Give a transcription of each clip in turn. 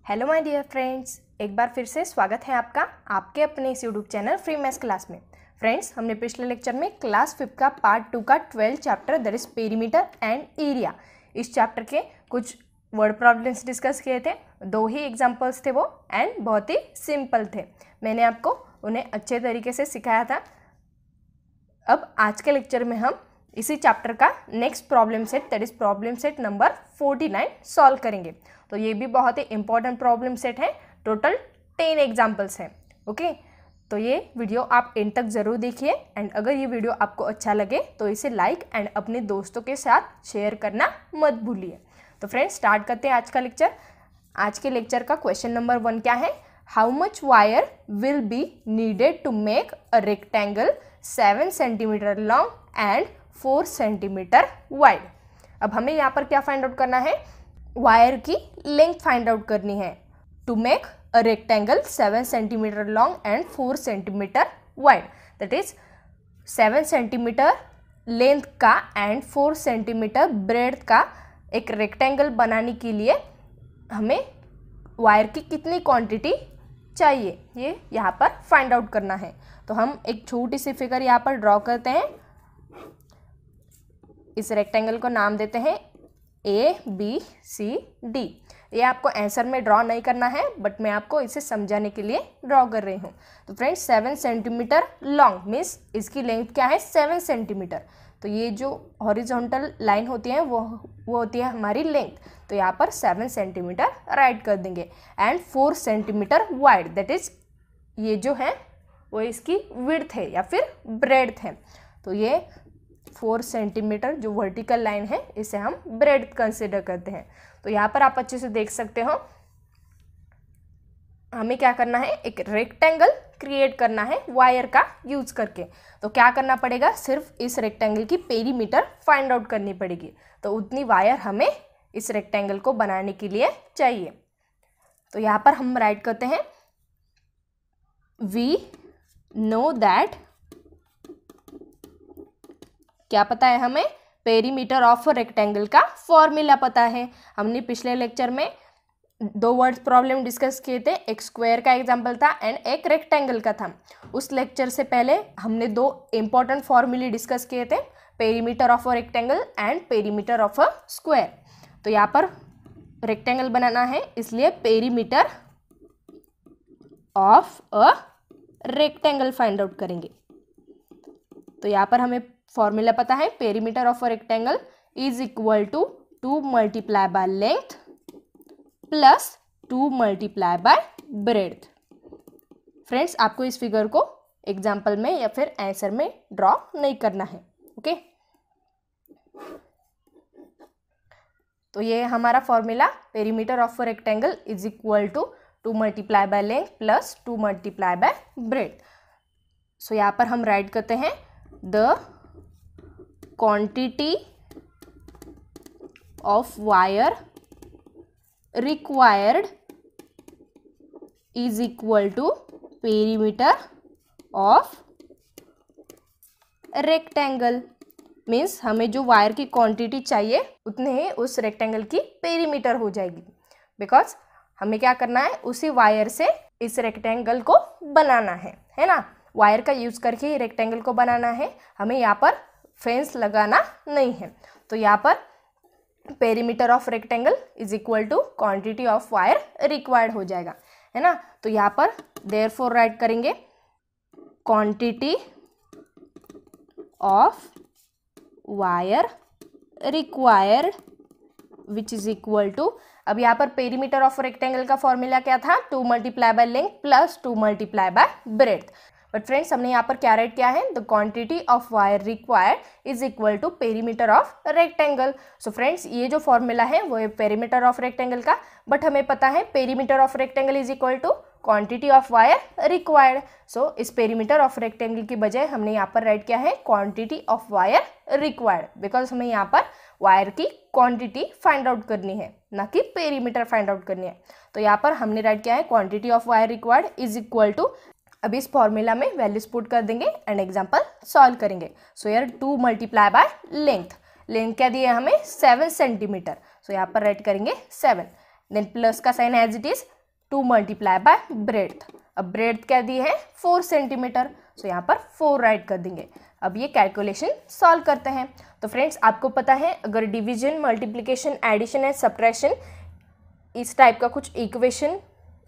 Hello my dear friends, एक बार फिर से स्वागत है आपका आपके अपने इस YouTube channel free maths class में। फ्रेंड्स, हमने पिछले लेक्चर में क्लास 5 का पार्ट 2 का 12 chapter that is perimeter and area, इस चैप्टर के कुछ वर्ड प्रॉब्लम्स डिस्कस किए थे। 2 ही एग्जांपल्स थे वो एंड बहुत ही सिंपल थे। मैंने आपको उन्हें अच्छे तरीके से सिखाया था। अब आज के लेक्चर में हम इसी चैप्टर का next problem set that is problem set number 49 solve करेंगे। तो ये भी बहुत ही इंपॉर्टेंट प्रॉब्लम सेट है। टोटल 10 एग्जाम्पल्स हैं। ओके, तो ये वीडियो आप एंड तक ज़रूर देखिए एंड अगर ये वीडियो आपको अच्छा लगे तो इसे लाइक एंड अपने दोस्तों के साथ शेयर करना मत भूलिए। तो फ्रेंड्स, स्टार्ट करते हैं आज का लेक्चर। आज के लेक्चर का क्वेश्चन नंबर 1 क्या है? How much wire will be needed to make a rectangle 7 centimetre long and 4 centimetre wide. अब हमें यहाँ पर क्या फाइंड आउट करना है? वायर की लेंथ फाइंड आउट करनी है to make a rectangle 7 centimetre long and 4 centimetre wide. That is 7 centimetre length का एंड 4 सेंटीमीटर ब्रेड्थ का एक रेक्टेंगल बनाने के लिए हमें वायर की कितनी क्वांटिटी चाहिए, ये यहाँ पर फाइंड आउट करना है। तो हम एक छोटी सी फिगर यहाँ पर ड्रॉ करते हैं। इस रेक्टेंगल को नाम देते हैं ABCD। ये आपको आंसर में ड्रॉ नहीं करना है, बट मैं आपको इसे समझाने के लिए ड्रॉ कर रही हूँ। तो फ्रेंड्स, 7 सेंटीमीटर लॉन्ग मीन्स इसकी लेंथ क्या है? 7 सेंटीमीटर। तो ये जो हॉरिजॉन्टल लाइन होती है वो होती है हमारी लेंथ। तो यहाँ पर 7 सेंटीमीटर राइट कर देंगे and 4 centimetre wide, that is ये जो है वो इसकी विड्थ है या फिर ब्रेड्थ है। तो ये 4 सेंटीमीटर जो वर्टिकल लाइन है इसे हम ब्रेड्थ कंसिडर करते हैं। तो यहाँ पर आप अच्छे से देख सकते हो हमें क्या करना है, एक रेक्टेंगल क्रिएट करना है वायर का यूज करके। तो क्या करना पड़ेगा? सिर्फ इस रेक्टेंगल की पेरीमीटर फाइंड आउट करनी पड़ेगी। तो उतनी वायर हमें इस रेक्टेंगल को बनाने के लिए चाहिए। तो यहाँ पर हम राइट करते हैं वी नो दैट, क्या पता है हमें? पेरीमीटर ऑफ रेक्टेंगल का फॉर्मूला पता है। हमने पिछले लेक्चर में 2 वर्ड्स प्रॉब्लम डिस्कस किए थे। एक स्क्वायर का एग्जांपल था एंड एक रेक्टेंगल का था। उस लेक्चर से पहले हमने 2 इंपॉर्टेंट फॉर्मूले डिस्कस किए थे, perimeter of a rectangle and perimeter of a square. तो यहाँ पर रेक्टेंगल बनाना है, इसलिए perimeter of a rectangle find out करेंगे। तो यहाँ पर हमें फॉर्मूला पता है, perimeter of a rectangle is equal to 2 multiply by length plus 2 multiply by breadth. Friends, आपको इस फिगर को एग्जाम्पल में या फिर आंसर में ड्रॉ नहीं करना है। ओके, तो ये हमारा formula, perimeter of a rectangle is equal to 2 multiply by length plus 2 multiply by breadth. So यहाँ पर हम राइट करते हैं the quantity of wire required is equal to perimeter of rectangle। Means हमें जो वायर की क्वांटिटी चाहिए उतने ही उस रेक्टेंगल की पेरीमीटर हो जाएगी। बिकॉज हमें क्या करना है, उसी वायर से इस रेक्टेंगल को बनाना है ना। वायर का यूज करके ही रेक्टेंगल को बनाना है, हमें यहाँ पर फेंस लगाना नहीं है। तो यहाँ पर perimeter of rectangle is equal to quantity of wire required हो जाएगा, है ना। तो यहाँ पर देयरफॉर राइट करेंगे quantity of wire required which is equal to, अब यहाँ पर पेरीमीटर ऑफ रेक्टेंगल का फॉर्मूला क्या था? 2 multiply by length plus 2 multiply by breadth. But friends, हमने यहाँ पर क्या राइट किया है? The quantity of wire required is equal to perimeter of rectangle. So friends, ये जो फॉर्मूला है वो है पेरीमीटर ऑफ रेक्टेंगल का, बट हमें पता है perimeter of rectangle is equal to quantity of wire required. So इस पेरीमीटर ऑफ रेक्टेंगल की बजाय हमने यहाँ पर राइट किया है quantity of wire required, because हमें यहाँ पर वायर की क्वांटिटी फाइंड आउट करनी है, ना कि पेरीमीटर फाइंड आउट करनी है। तो यहाँ पर हमने राइट किया है quantity of wire required is equal to, अब इस फॉर्मूला में वैल्यूज पुट कर देंगे एंड एग्जांपल सॉल्व करेंगे। सो यार 2 मल्टीप्लाई बाय लेंथ क्या दिया हमें? 7 सेंटीमीटर। सो यहाँ पर राइट करेंगे 7, देन प्लस का sign as it is 2 multiply by breadth. अब ब्रेड्थ क्या दी है 4 सेंटीमीटर, सो यहाँ पर 4 राइट कर देंगे। अब ये कैलकुलेशन सॉल्व करते हैं। तो फ्रेंड्स आपको पता है अगर division, multiplication, addition and subtraction इस टाइप का कुछ इक्वेशन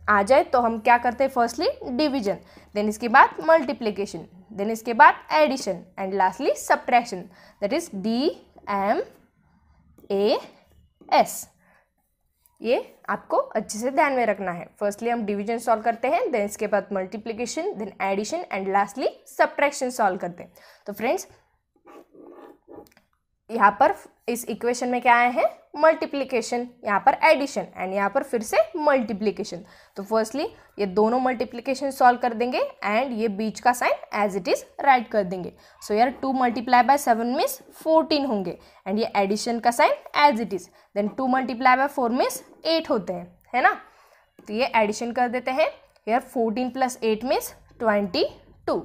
आ जाए तो हम क्या करते हैं, फर्स्टली डिवीजन, देन इसके बाद मल्टीप्लिकेशन, देन इसके बाद addition and lastly subtraction, that is DMAS। ये आपको अच्छे से ध्यान में रखना है। फर्स्टली हम डिवीजन सॉल्व करते हैं, देन इसके बाद multiplication, then addition and lastly subtraction solve करते हैं। तो फ्रेंड्स यहाँ पर इस इक्वेशन में क्या आया है, मल्टीप्लिकेशन, यहाँ पर एडिशन एंड यहाँ पर फिर से मल्टीप्लिकेशन। तो फर्स्टली ये दोनों मल्टीप्लिकेशन सॉल्व कर देंगे एंड ये बीच का sign as it is write कर देंगे। सो यार 2 मल्टीप्लाई बाय 7 मीन्स 14 होंगे एंड ये एडिशन का sign as it is, then 2 multiply by 4 means 8 होते हैं, है ना। तो ये एडिशन कर देते हैं, यार 14 प्लस 8 मीन्स 22।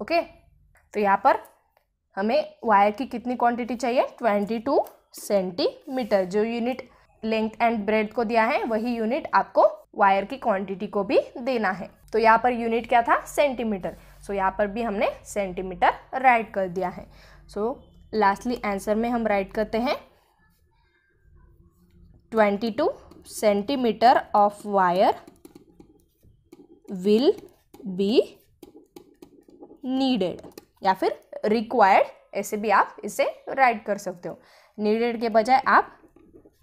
ओके, तो यहाँ पर हमें वायर की कितनी क्वांटिटी चाहिए, 22 सेंटीमीटर। जो यूनिट लेंथ एंड ब्रेड्थ को दिया है वही यूनिट आपको वायर की क्वांटिटी को भी देना है। तो यहाँ पर यूनिट क्या था, सेंटीमीटर, सो यहाँ पर भी हमने सेंटीमीटर राइट कर दिया है। सो लास्टली आंसर में हम राइट करते हैं 22 centimetre of wire will be needed, या फिर रिक्वायर्ड, ऐसे भी आप इसे राइट कर सकते हो। नीडेड के बजाय आप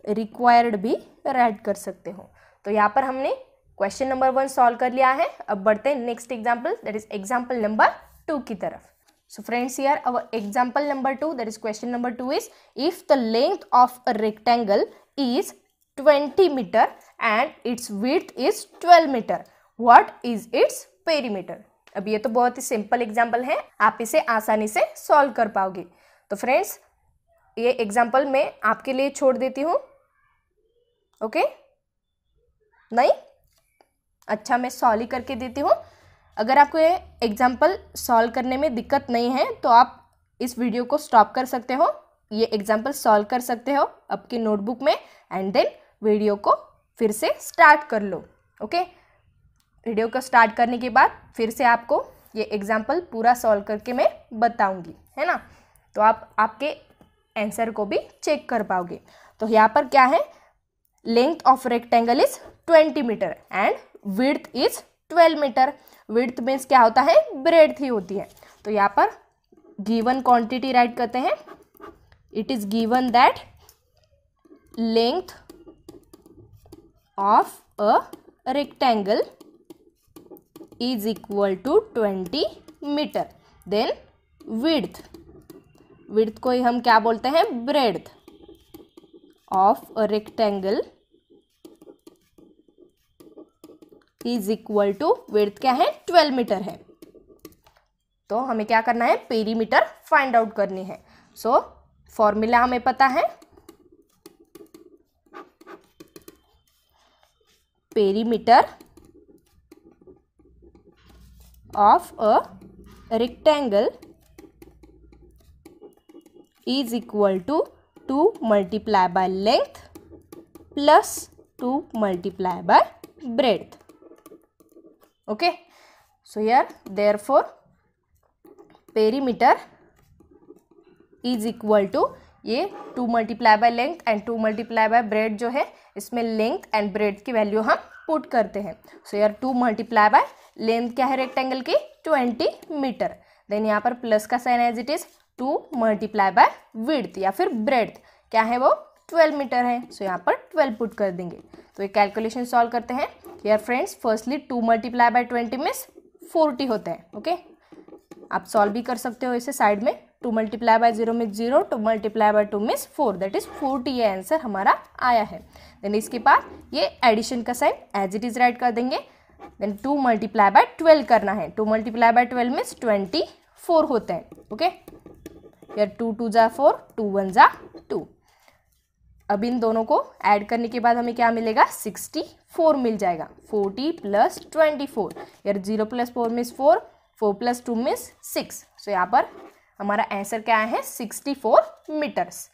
रिक्वायर्ड भी राइट कर सकते हो। तो यहाँ पर हमने क्वेश्चन नंबर 1 सॉल्व कर लिया है। अब बढ़ते हैं next example, that is example number 2 की तरफ। So friends, here our example number 2, that is question number 2 is, if the length of a rectangle is 20 meter and its width is 12 meter, what is its perimeter? अब ये तो बहुत ही simple example है, आप इसे आसानी से सॉल्व कर पाओगे। तो फ्रेंड्स ये एग्जाम्पल मैं आपके लिए छोड़ देती हूँ। ओके, नहीं, अच्छा मैं सॉल्व ही करके देती हूँ। अगर आपको ये एग्जाम्पल सॉल्व करने में दिक्कत नहीं है तो आप इस वीडियो को स्टॉप कर सकते हो, ये एग्जाम्पल सॉल्व कर सकते हो आपकी नोटबुक में एंड देन वीडियो को फिर से स्टार्ट कर लो। ओके, वीडियो को स्टार्ट करने के बाद फिर से आपको ये एग्जाम्पल पूरा सॉल्व करके मैं बताऊंगी, है ना। तो आप आपके आंसर को भी चेक कर पाओगे। तो यहाँ पर क्या है, length of rectangle is 20 meter and width is 12 meter. Width means क्या होता है, ब्रेड्थ ही होती है। तो यहाँ पर गिवन क्वांटिटी राइट करते हैं, it is given that length of a rectangle is equal to 20 meter, then width को ही हम क्या बोलते हैं, breadth of a rectangle is equal to, width क्या है 12 मीटर है। तो हमें क्या करना है, पेरीमीटर फाइंड आउट करनी है। सो फॉर्मूला हमें पता है, perimeter of a rectangle is equal to 2 multiply by length plus 2 multiply by breadth. Okay, so here therefore perimeter is equal to, ये 2 multiply by length and 2 multiply bye bread जो है, इसमें length and bread की value हम put करते हैं। सो यार 2 multiply by length क्या है रेक्टेंगल की, 20 मीटर, देन यहाँ पर प्लस का sign as it is 2 multiply by width या फिर ब्रेड्थ क्या है वो 12 मीटर है। सो यहाँ पर 12 पुट कर देंगे। तो ये कैलकुलेशन सॉल्व करते हैं। यार friends firstly 2 multiply bye 20 means 40 होते हैं। ओके, आप सॉल्व भी कर सकते हो इसे साइड में, 2 multiply by 0 means 0, 2 multiply by 2 means 4, that is 40 ये आंसर हमारा आया है। देन इसके बाद ये एडिशन का sign as it is write कर देंगे, देन 2 मल्टीप्लाई बाय 12 करना है, 2 मल्टीप्लाई बाय 12 मीन्स 24 होते हैं। ओके, यार 2 2 जा 4, 2 1 जा 2। अब इन दोनों को ऐड करने के बाद हमें क्या मिलेगा, 64 मिल जाएगा। 40 प्लस 24, यार 0 प्लस 4 मीन्स 4, 4 प्लस 2 मीन्स 6। सो यहाँ पर हमारा आंसर क्या है, 64 मीटर्स।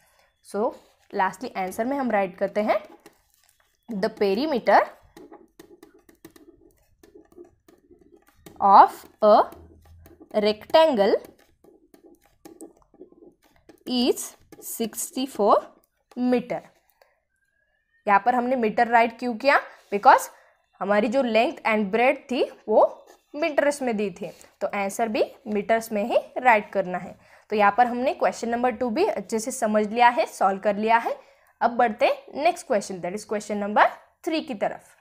सो लास्टली आंसर में हम राइट करते हैं, the perimeter of a rectangle is 64 meter. यहाँ पर हमने मीटर राइट क्यों किया? बिकॉज हमारी जो लेंथ एंड ब्रेड थी वो मीटर्स में दी थी, तो आंसर भी मीटर्स में ही राइट करना है। तो यहाँ पर हमने क्वेश्चन नंबर 2 भी अच्छे से समझ लिया है, सॉल्व कर लिया है। अब बढ़ते next question, that is question number 3 की तरफ।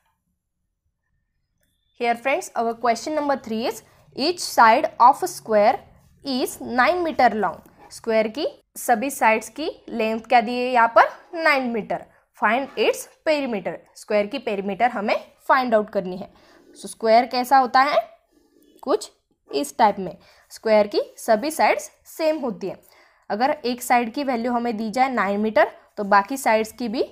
Here friends, our question number 3 is each side of a square is 9 meter long. Square की सभी साइड्स की लेंथ क्या दी है यहाँ पर? 9 meter. Find its perimeter. Square की पेरीमीटर हमें फाइंड आउट करनी है। सो स्क्वायर कैसा होता है? कुछ इस टाइप में। स्क्वायर की सभी साइड्स सेम होती है। अगर एक साइड की वैल्यू हमें दी जाए 9 मीटर, तो बाकी साइड्स की भी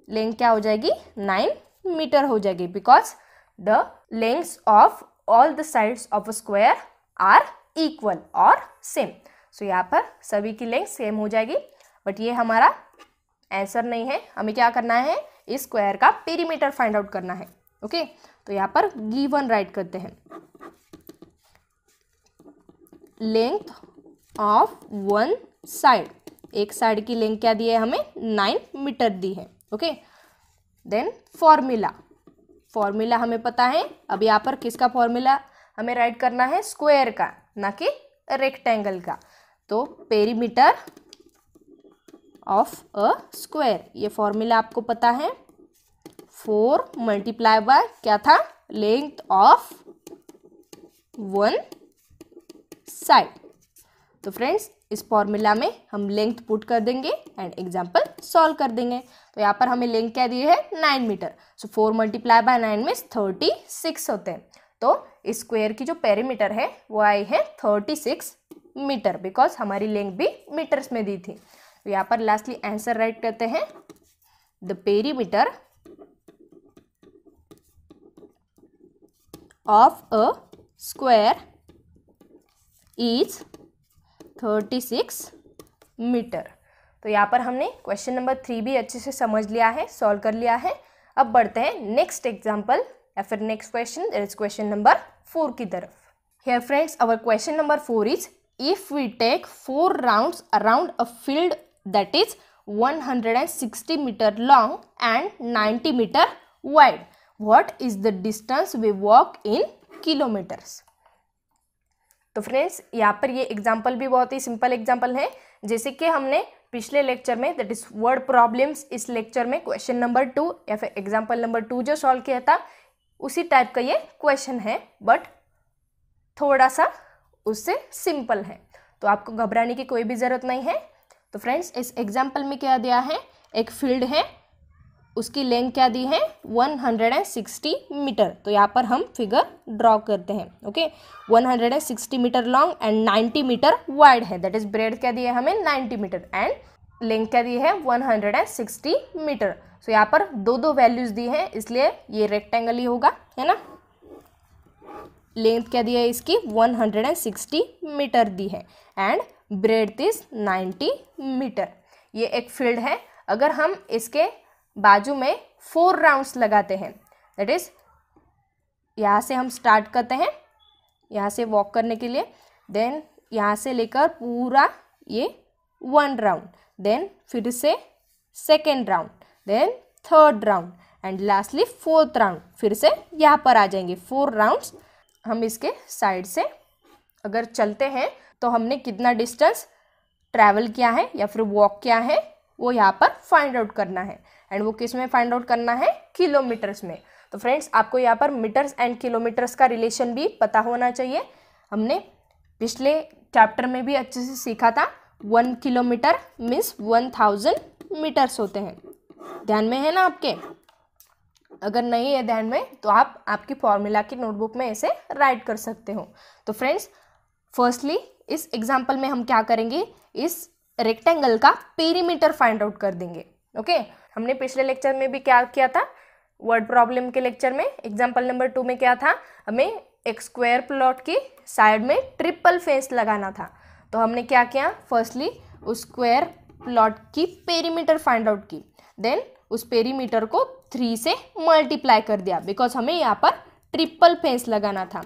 लेंथ क्या हो जाएगी? 9 मीटर हो जाएगी, because the lengths of all the sides of a square are equal और सेम। सो यहाँ पर सभी की लेंथ सेम हो जाएगी, बट ये हमारा आंसर नहीं है। हमें क्या करना है? इस स्क्वायर का पेरीमीटर फाइंड आउट करना है। ओके, तो यहाँ पर गिवन राइट करते हैं। लेंथ ऑफ वन साइड, एक साइड की लेंथ क्या दी है हमें? 9 मीटर दी है। Okay, then formula. फॉर्मूला हमें पता है। अब यहाँ पर किसका फॉर्मूला हमें राइट करना है? स्क्वायर का, ना कि रेक्टेंगल का। तो पेरीमीटर ऑफ अ स्क्वायर, ये फॉर्मूला आपको पता है। 4 मल्टीप्लाई बाय क्या था? Length of one side. तो फ्रेंड्स, इस फॉर्मूला में हम लेंथ पुट कर देंगे एंड एग्जाम्पल सॉल्व कर देंगे। तो यहाँ पर हमें लेंथ क्या दी है? 9 मीटर। सो 4 मल्टीप्लाई बाय 9 में 36 होते हैं। तो इस स्क्वायर की जो पेरीमीटर है वो आई है 36 मीटर, बिकॉज हमारी लेंथ भी मीटर्स में दी थी। तो यहाँ पर लास्टली आंसर राइट करते हैं। The perimeter of a square is 36 meter. तो यहाँ पर हमने क्वेश्चन नंबर 3 भी अच्छे से समझ लिया है, सॉल्व कर लिया है। अब बढ़ते हैं नेक्स्ट एग्जाम्पल या फिर next question, that is question number 4 की तरफ। Here friends, our question number 4 is if we take 4 rounds around a field that is 160 meter long and 90 meter wide, what is the distance we walk in kilometers. तो friends, यहाँ पर ये example भी बहुत ही simple example है। जैसे कि हमने पिछले लेक्चर में, दैट इज वर्ड प्रॉब्लम्स, इस लेक्चर में क्वेश्चन नंबर 2 या फिर एग्जाम्पल नंबर 2 जो सॉल्व किया था, उसी टाइप का ये क्वेश्चन है, बट थोड़ा सा उससे सिंपल है। तो आपको घबराने की कोई भी ज़रूरत नहीं है। तो फ्रेंड्स, इस एग्जाम्पल में क्या दिया है? एक फील्ड है, उसकी लेंथ क्या दी है? 160 मीटर। तो यहाँ पर हम फिगर ड्रॉ करते हैं। Okay, 160 meter long and 90 meter wide है, दैट इज ब्रेड क्या दी है हमें? 90 मीटर एंड लेंथ क्या दी है? 160 मीटर। सो यहाँ पर दो वैल्यूज दी है, इसलिए ये रेक्टेंगल ही होगा, है ना। लेंथ क्या दी है इसकी? 160 मीटर दी है एंड ब्रेड इज 90 मीटर। ये एक फील्ड है। अगर हम इसके बाजू में 4 राउंड्स लगाते हैं, दैट इज यहाँ से हम स्टार्ट करते हैं, यहाँ से वॉक करने के लिए, देन यहाँ से लेकर पूरा ये 1 राउंड, देन फिर से 2nd round, then 3rd round and lastly 4th round. फिर से यहाँ पर आ जाएंगे 4 राउंड्स। हम इसके साइड से अगर चलते हैं तो हमने कितना डिस्टेंस ट्रैवल किया है या फिर वॉक किया है वो यहाँ पर फाइंड आउट करना है। एंड वो किस में फाइंड आउट करना है? किलोमीटर्स में। तो फ्रेंड्स, आपको यहाँ पर मीटर्स एंड किलोमीटर्स का रिलेशन भी पता होना चाहिए। हमने पिछले चैप्टर में भी अच्छे से सीखा था। 1 किलोमीटर मीन्स 1000 मीटर्स होते हैं। ध्यान में है ना आपके? अगर नहीं है ध्यान में तो आप आपकी फॉर्मूला की नोटबुक में ऐसे राइट कर सकते हो। तो फ्रेंड्स, फर्स्टली इस एग्जाम्पल में हम क्या करेंगे? इस रेक्टेंगल का पेरीमीटर फाइंड आउट कर देंगे। ओके, हमने पिछले लेक्चर में भी क्या किया था? वर्ड प्रॉब्लम के लेक्चर में एग्जाम्पल नंबर 2 में क्या था? हमें एक स्क्वायर प्लॉट की साइड में ट्रिपल फेस लगाना था। तो हमने क्या किया? फर्स्टली उस स्क्वायर प्लॉट की पेरीमीटर फाइंड आउट की, देन उस पेरीमीटर को 3 से मल्टीप्लाई कर दिया, बिकॉज हमें यहाँ पर ट्रिपल फेस लगाना था।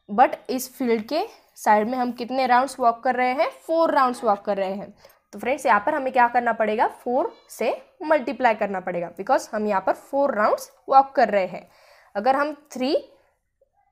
बट इस फील्ड के साइड में हम कितने राउंड्स वॉक कर रहे हैं, 4 राउंड्स वॉक कर रहे हैं। तो फ्रेंड्स यहाँ पर हमें क्या करना पड़ेगा, 4 से मल्टीप्लाई करना पड़ेगा, बिकॉज हम यहाँ पर 4 राउंड्स वॉक कर रहे हैं। अगर हम 3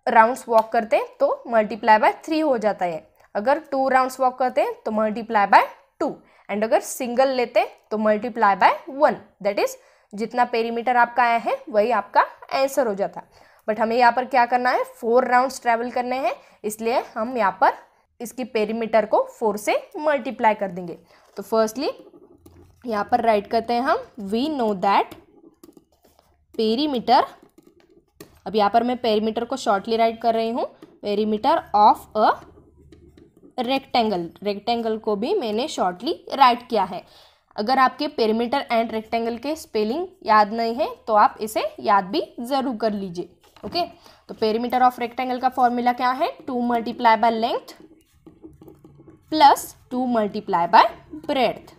राउंड्स वॉक करते हैं तो मल्टीप्लाई बाय 3 हो जाता है। अगर 2 राउंड्स वॉक करते हैं तो मल्टीप्लाई बाय 2, एंड अगर सिंगल लेते हैं तो मल्टीप्लाई बाय 1। दैट इज जितना पेरीमीटर आपका आया है वही आपका आंसर हो जाता। बट हमें यहाँ पर क्या करना है, 4 राउंड्स ट्रैवल करने हैं, इसलिए हम यहाँ पर इसकी पेरीमीटर को 4 से मल्टीप्लाई कर देंगे। तो फर्स्टली यहाँ पर राइट करते हैं हम, वी नो दैट पेरीमीटर, अब यहाँ पर मैं पेरीमीटर को शॉर्टली राइट कर रही हूँ, perimeter of a rectangle, rectangle को भी मैंने शॉर्टली राइट किया है। अगर आपके पेरीमीटर एंड रेक्टेंगल के स्पेलिंग याद नहीं है तो आप इसे याद भी जरूर कर लीजिए। ओके, तो पेरीमीटर ऑफ रेक्टेंगल का फॉर्मूला क्या है, 2 multiply by length plus 2 multiply by breadth.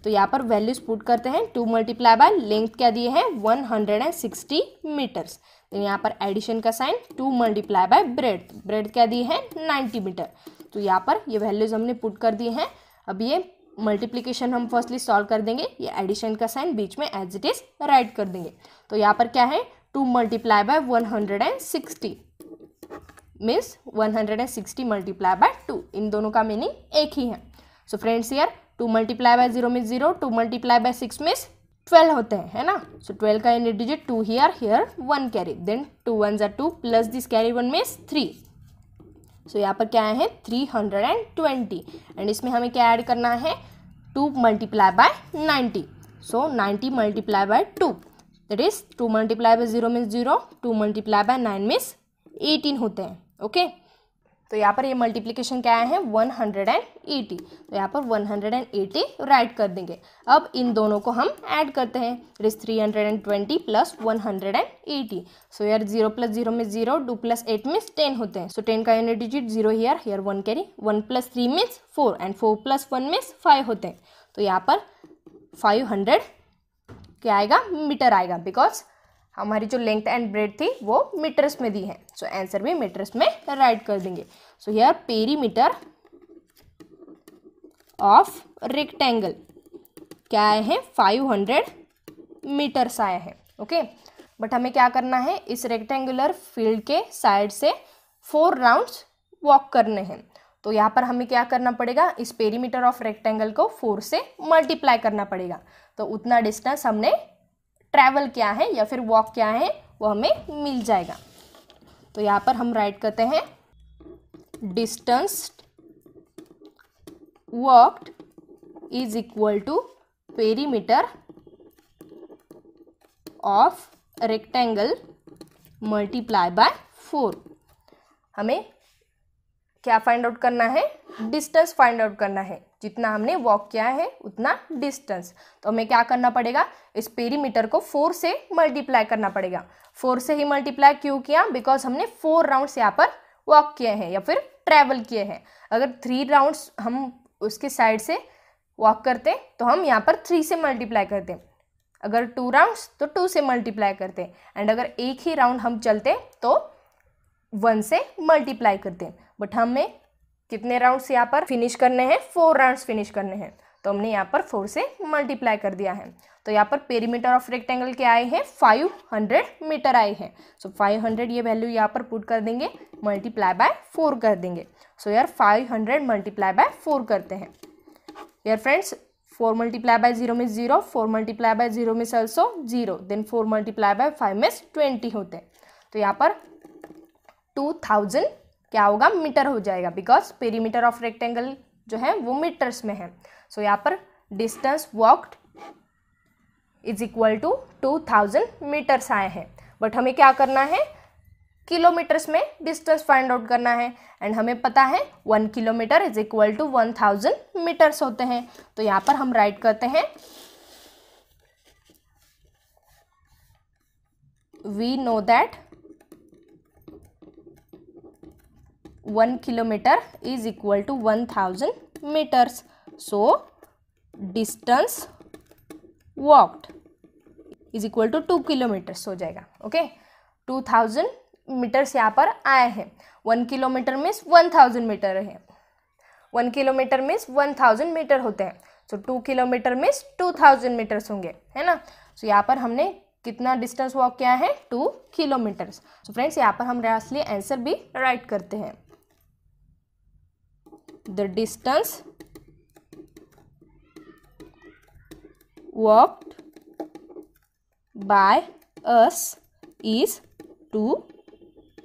तो यहाँ पर वैल्यूज पुट करते हैं, 2 मल्टीप्लाई बाय लेंथ क्या दिए हैं, 160 मीटर्स। तो यहाँ पर एडिशन का sign, 2 multiply by breadth, breadth क्या दी है, 90 मीटर। तो यहाँ पर ये वैल्यूज हमने पुट कर दिए हैं। अब ये मल्टीप्लिकेशन हम फर्स्टली सॉल्व कर देंगे, ये एडिशन का साइन बीच में एज इट इज राइट कर देंगे। तो यहाँ पर क्या है, 2 multiply by 160 means 160 multiply by 2, इन दोनों का मीनिंग एक ही है। So friends here 2 multiply by 0 means 0, 2 multiply by 6 means 12 होते हैं, है ना। सो 12 का unit digit 2 here, here 1 carry, then 2 1s are 2 plus this carry 1 means 3। So यहाँ पर क्या है, 320, एंड इसमें हमें क्या ऐड करना है, 2 multiply bye 90, so 90 multiply by 2, that is 2 multiply by 0 means 0, 2 multiply bye 9 means 18 होते हैं। ओके, तो यहाँ पर ये मल्टीप्लिकेशन क्या है, 180, तो यहाँ पर 180 राइट कर देंगे। अब इन दोनों को हम ऐड करते हैं, इट इज 320 प्लस 180, सो यार 0 प्लस 0 में 0, 2 प्लस 8 मीन्स 10 होते हैं। सो 10 का unit digit 0 here, here 1 carry, 1 plus 3 means 4, and 4 plus 1 means 5 होते हैं। तो यहाँ पर 500 क्या आएगा, मीटर आएगा, बिकॉज हमारी जो लेंथ एंड ब्रेड थी वो मीटर्स में दी है। सो आंसर भी मीटर्स में राइट कर देंगे। So here perimeter of rectangle क्या आए हैं, 500 मीटर्स आए हैं। ओके, बट हमें क्या करना है, इस रेक्टेंगुलर फील्ड के साइड से 4 राउंड्स वॉक करने हैं। तो यहाँ पर हमें क्या करना पड़ेगा, इस पेरीमीटर ऑफ रेक्टेंगल को 4 से मल्टीप्लाई करना पड़ेगा। तो उतना डिस्टेंस हमने ट्रैवल किया है या फिर वॉक किया है वो हमें मिल जाएगा। तो यहाँ पर हम राइट करते हैं, distance walked is equal to perimeter of rectangle multiply by 4। हमें क्या फाइंड आउट करना है, डिस्टेंस फाइंड आउट करना है, जितना हमने वॉक किया है उतना डिस्टेंस। तो हमें क्या करना पड़ेगा, इस पेरीमीटर को 4 से मल्टीप्लाई करना पड़ेगा। 4 से ही मल्टीप्लाई क्यों किया, बिकॉज हमने 4 राउंड्स यहाँ पर वॉक किए हैं या फिर ट्रैवल किए हैं। अगर 3 राउंड्स हम उसके साइड से वॉक करते तो हम यहाँ पर 3 से मल्टीप्लाई करते, अगर 2 राउंड्स तो 2 से मल्टीप्लाई करते, एंड अगर एक ही राउंड हम चलते तो 1 से मल्टीप्लाई करते। बट हमें कितने राउंड्स यहाँ पर फिनिश करने हैं, 4 राउंड्स फिनिश करने हैं, तो हमने यहाँ पर 4 से मल्टीप्लाई कर दिया है। तो यहाँ पर पेरीमीटर ऑफ रेक्टेंगल क्या आए हैं, 500 मीटर आए हैं। सो 500 ये वैल्यू यहाँ पर पुट कर देंगे, मल्टीप्लाई बाय 4 कर देंगे। सो यार 500 मल्टीप्लाई बाय 4 करते हैं। यार फ्रेंड्स 4 मल्टीप्लाई बाय 0 में 0, 4 मल्टीप्लाई बाय 0 में ऑल्सो 0, देन 4 मल्टीप्लाई बाय 5 में 20 होते हैं। तो यहाँ पर 2000 क्या होगा, मीटर हो जाएगा, बिकॉज पेरीमीटर ऑफ रेक्टेंगल जो है वो मीटर्स में है। सो यहाँ पर distance walked is equal to 2000 meters आए हैं। बट हमें क्या करना है, किलोमीटर्स में डिस्टेंस फाइंड आउट करना है, एंड हमें पता है 1 kilometer is equal to 1000 meters होते हैं। तो यहाँ पर हम राइट करते हैं, we know that 1 kilometer is equal to 1000 meters. So distance walked is equal to 2 kilometers हो जाएगा। ओके, 2000 मीटर्स यहाँ पर आए हैं। 1 किलोमीटर मीन्स 1000 मीटर है, 1 किलोमीटर मीन्स 1000 मीटर होते हैं। सो 2 किलोमीटर मीन्स 2000 मीटर्स होंगे, है ना। सो यहाँ पर हमने कितना डिस्टेंस वॉक किया है, 2 किलोमीटर्स। सो फ्रेंड्स यहाँ पर हम इसलिए आंसर भी राइट करते हैं। The distance walked by us is 2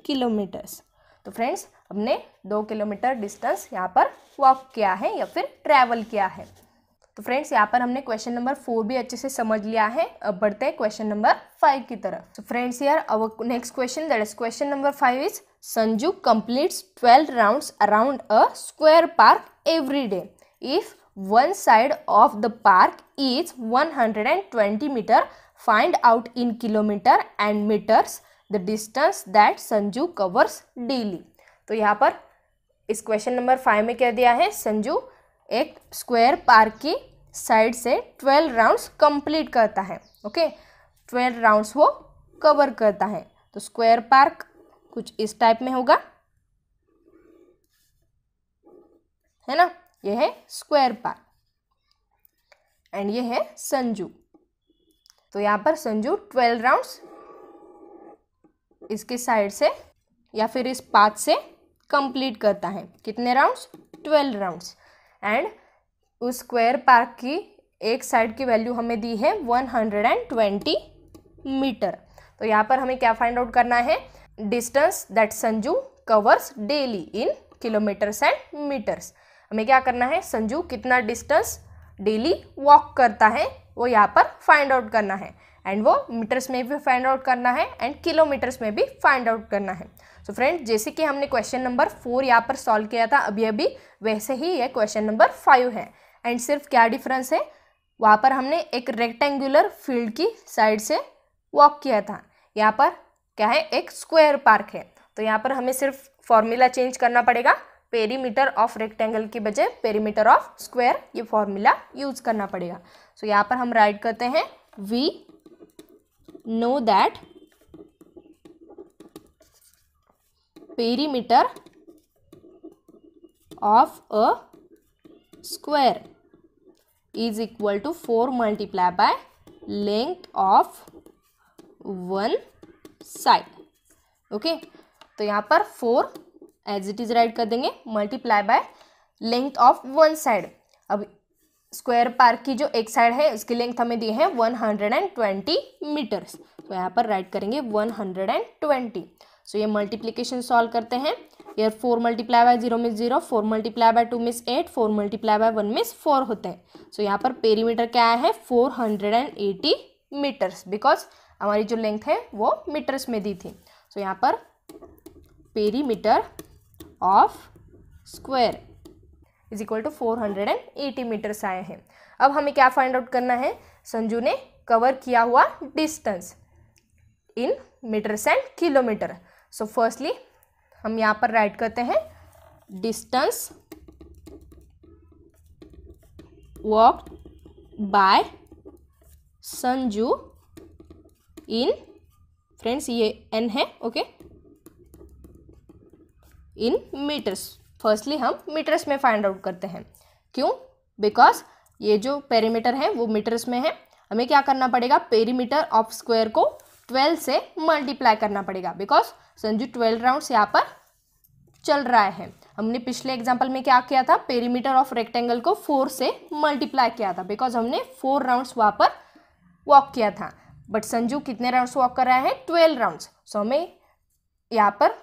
kilometres. तो फ्रेंड्स हमने 2 किलोमीटर डिस्टेंस यहाँ पर वॉक किया है या फिर ट्रैवल किया है। तो फ्रेंड्स यहाँ पर हमने क्वेश्चन नंबर 4 भी अच्छे से समझ लिया है। अब बढ़ते हैं क्वेश्चन नंबर 5 की तरफ। तो फ्रेंड्स यार our next question, that is question number 5 is Sanju completes 12 rounds around a square park every day if one side of the park is 120 meter. Find out in kilometer and meters the distance that Sanju covers daily. तो यहाँ पर इस question number 5 में क्या दिया है, संजू एक square park की साइड से 12 राउंड्स कंप्लीट करता है। ओके, 12 राउंड्स वो कवर करता है। तो स्क्वायर पार्क कुछ इस टाइप में होगा, है ना। ये है स्क्वायर पार्क एंड ये है संजू। तो यहाँ पर संजू 12 राउंड्स इसके साइड से या फिर इस पाथ से कंप्लीट करता है। कितने राउंड्स, 12 राउंड्स। एंड उस स्क्वायर पार्क की एक साइड की वैल्यू हमें दी है 120 मीटर। तो यहाँ पर हमें क्या फाइंड आउट करना है, distance that Sanju covers daily in kilometers and meters. हमें क्या करना है, संजू कितना डिस्टेंस डेली वॉक करता है वो यहाँ पर फाइंड आउट करना है। एंड वो मीटर्स में भी फाइंड आउट करना है एंड किलोमीटर्स में भी फाइंड आउट करना है। सो फ्रेंड जैसे कि हमने क्वेश्चन नंबर 4 यहाँ पर सॉल्व किया था अभी वैसे ही ये क्वेश्चन नंबर 5 है। एंड सिर्फ क्या डिफरेंस है, वहाँ पर हमने एक रेक्टेंगुलर फील्ड की साइड से वॉक किया था, यहाँ पर क्या है, एक स्क्वायर पार्क है। तो यहाँ पर हमें सिर्फ फॉर्मूला चेंज करना पड़ेगा, पेरीमीटर ऑफ रेक्टेंगल की बजाय पेरीमीटर ऑफ स्क्वायर, ये फॉर्मूला यूज करना पड़ेगा। सो यहाँ पर हम राइट करते हैं, we know that perimeter of a square is equal to 4 multiply by length of one side. Okay, तो यहाँ पर 4 एज इट इज राइट कर देंगे, multiply by length of one side. अब स्क्वायर पार्क की जो एक साइड है उसकी लेंथ हमें दी है 120 मीटर्स। तो यहाँ पर राइट करेंगे 120। सो ये मल्टीप्लीकेशन सॉल्व करते हैं। यार 4 multiply by 0 means 0, 4 multiply by 2 means 8, 4 multiply bye 1 means 4 होते हैं। सो यहाँ पर पेरीमीटर क्या है, 480 मीटर्स, बिकॉज हमारी जो लेंथ है वो मीटर्स में दी थी। सो यहाँ पर perimeter of square is equal to 480 meters आए हैं। अब हमें क्या फाइंड आउट करना है, संजू ने कवर किया हुआ distance in meters and kilometer. So firstly हम यहाँ पर राइट करते हैं, distance walk by Sanju in, friends ये n है, ओके, इन मीटर्स। फर्स्टली हम मीटर्स में फाइंड आउट करते हैं। क्यों, बिकॉज ये जो पेरीमीटर है वो मीटर्स में है। हमें क्या करना पड़ेगा, पेरीमीटर ऑफ स्क्वायर को 12 से मल्टीप्लाई करना पड़ेगा, बिकॉज संजू 12 राउंड्स यहाँ पर चल रहा है। हमने पिछले एग्जाम्पल में क्या किया था, पेरीमीटर ऑफ रेक्टेंगल को 4 से मल्टीप्लाई किया था, बिकॉज हमने 4 राउंड्स वहाँ पर वॉक किया था। बट संजू कितने राउंड्स वॉक कर रहा है, 12 राउंड्स। सो हमें यहाँ पर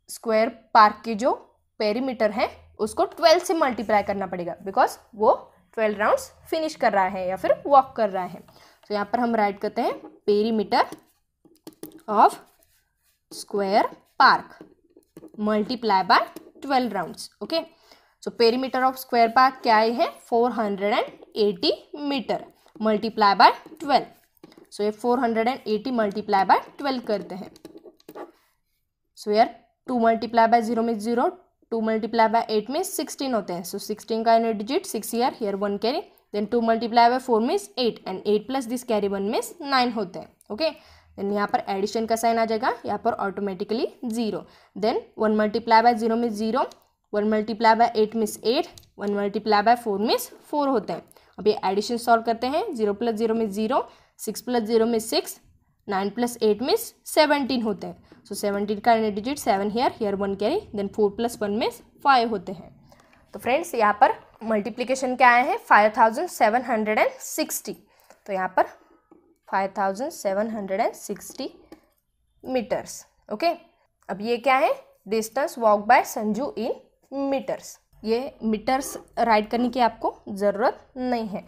स्क्वायर पार्क की जो पेरीमीटर है उसको 12 से मल्टीप्लाई करना पड़ेगा, बिकॉज वो 12 राउंड्स फिनिश कर रहा है या फिर वॉक कर रहा है। तो यहाँ पर हम राइट करते हैं, perimeter of square park multiply by 12 rounds. Okay, so perimeter of square park क्या है, 480 मीटर मल्टीप्लाई बाय 12। सो ये 480 मल्टीप्लाई बाय 12 करते हैं। सो यार 2 मल्टीप्लाई बाय 0 में 0, 2 मल्टीप्लाई बाय 8 में 16 होते हैं। सो 16 का unit digit 6 here 1 carry, then 2 multiply by 4 means 8 and 8 plus this carry 1 means 9 होते हैं। ओके, देन यहाँ पर एडिशन का साइन आ जाएगा, यहाँ पर automatically 0। Then 1 multiply by 0 means 0, 1 multiply by 8 means 8, 1 multiply by 4 means 4 होते हैं। अब ये एडिशन सॉल्व करते हैं, 0 + 0 मीन्स 0, 6 + 0 मीन्स 6, 9 + 8 मीन्स 17 होते हैं। सो 17 का digit 7 here 1 carry, then 4 + 1 means 5 होते हैं। तो फ्रेंड्स यहाँ पर मल्टीप्लिकेशन क्या आया है 5760, तो यहाँ पर 5760 मीटर्स। ओके, अब ये क्या है distance walk by Sanju in meters. ये मीटर्स राइट करने की आपको ज़रूरत नहीं है,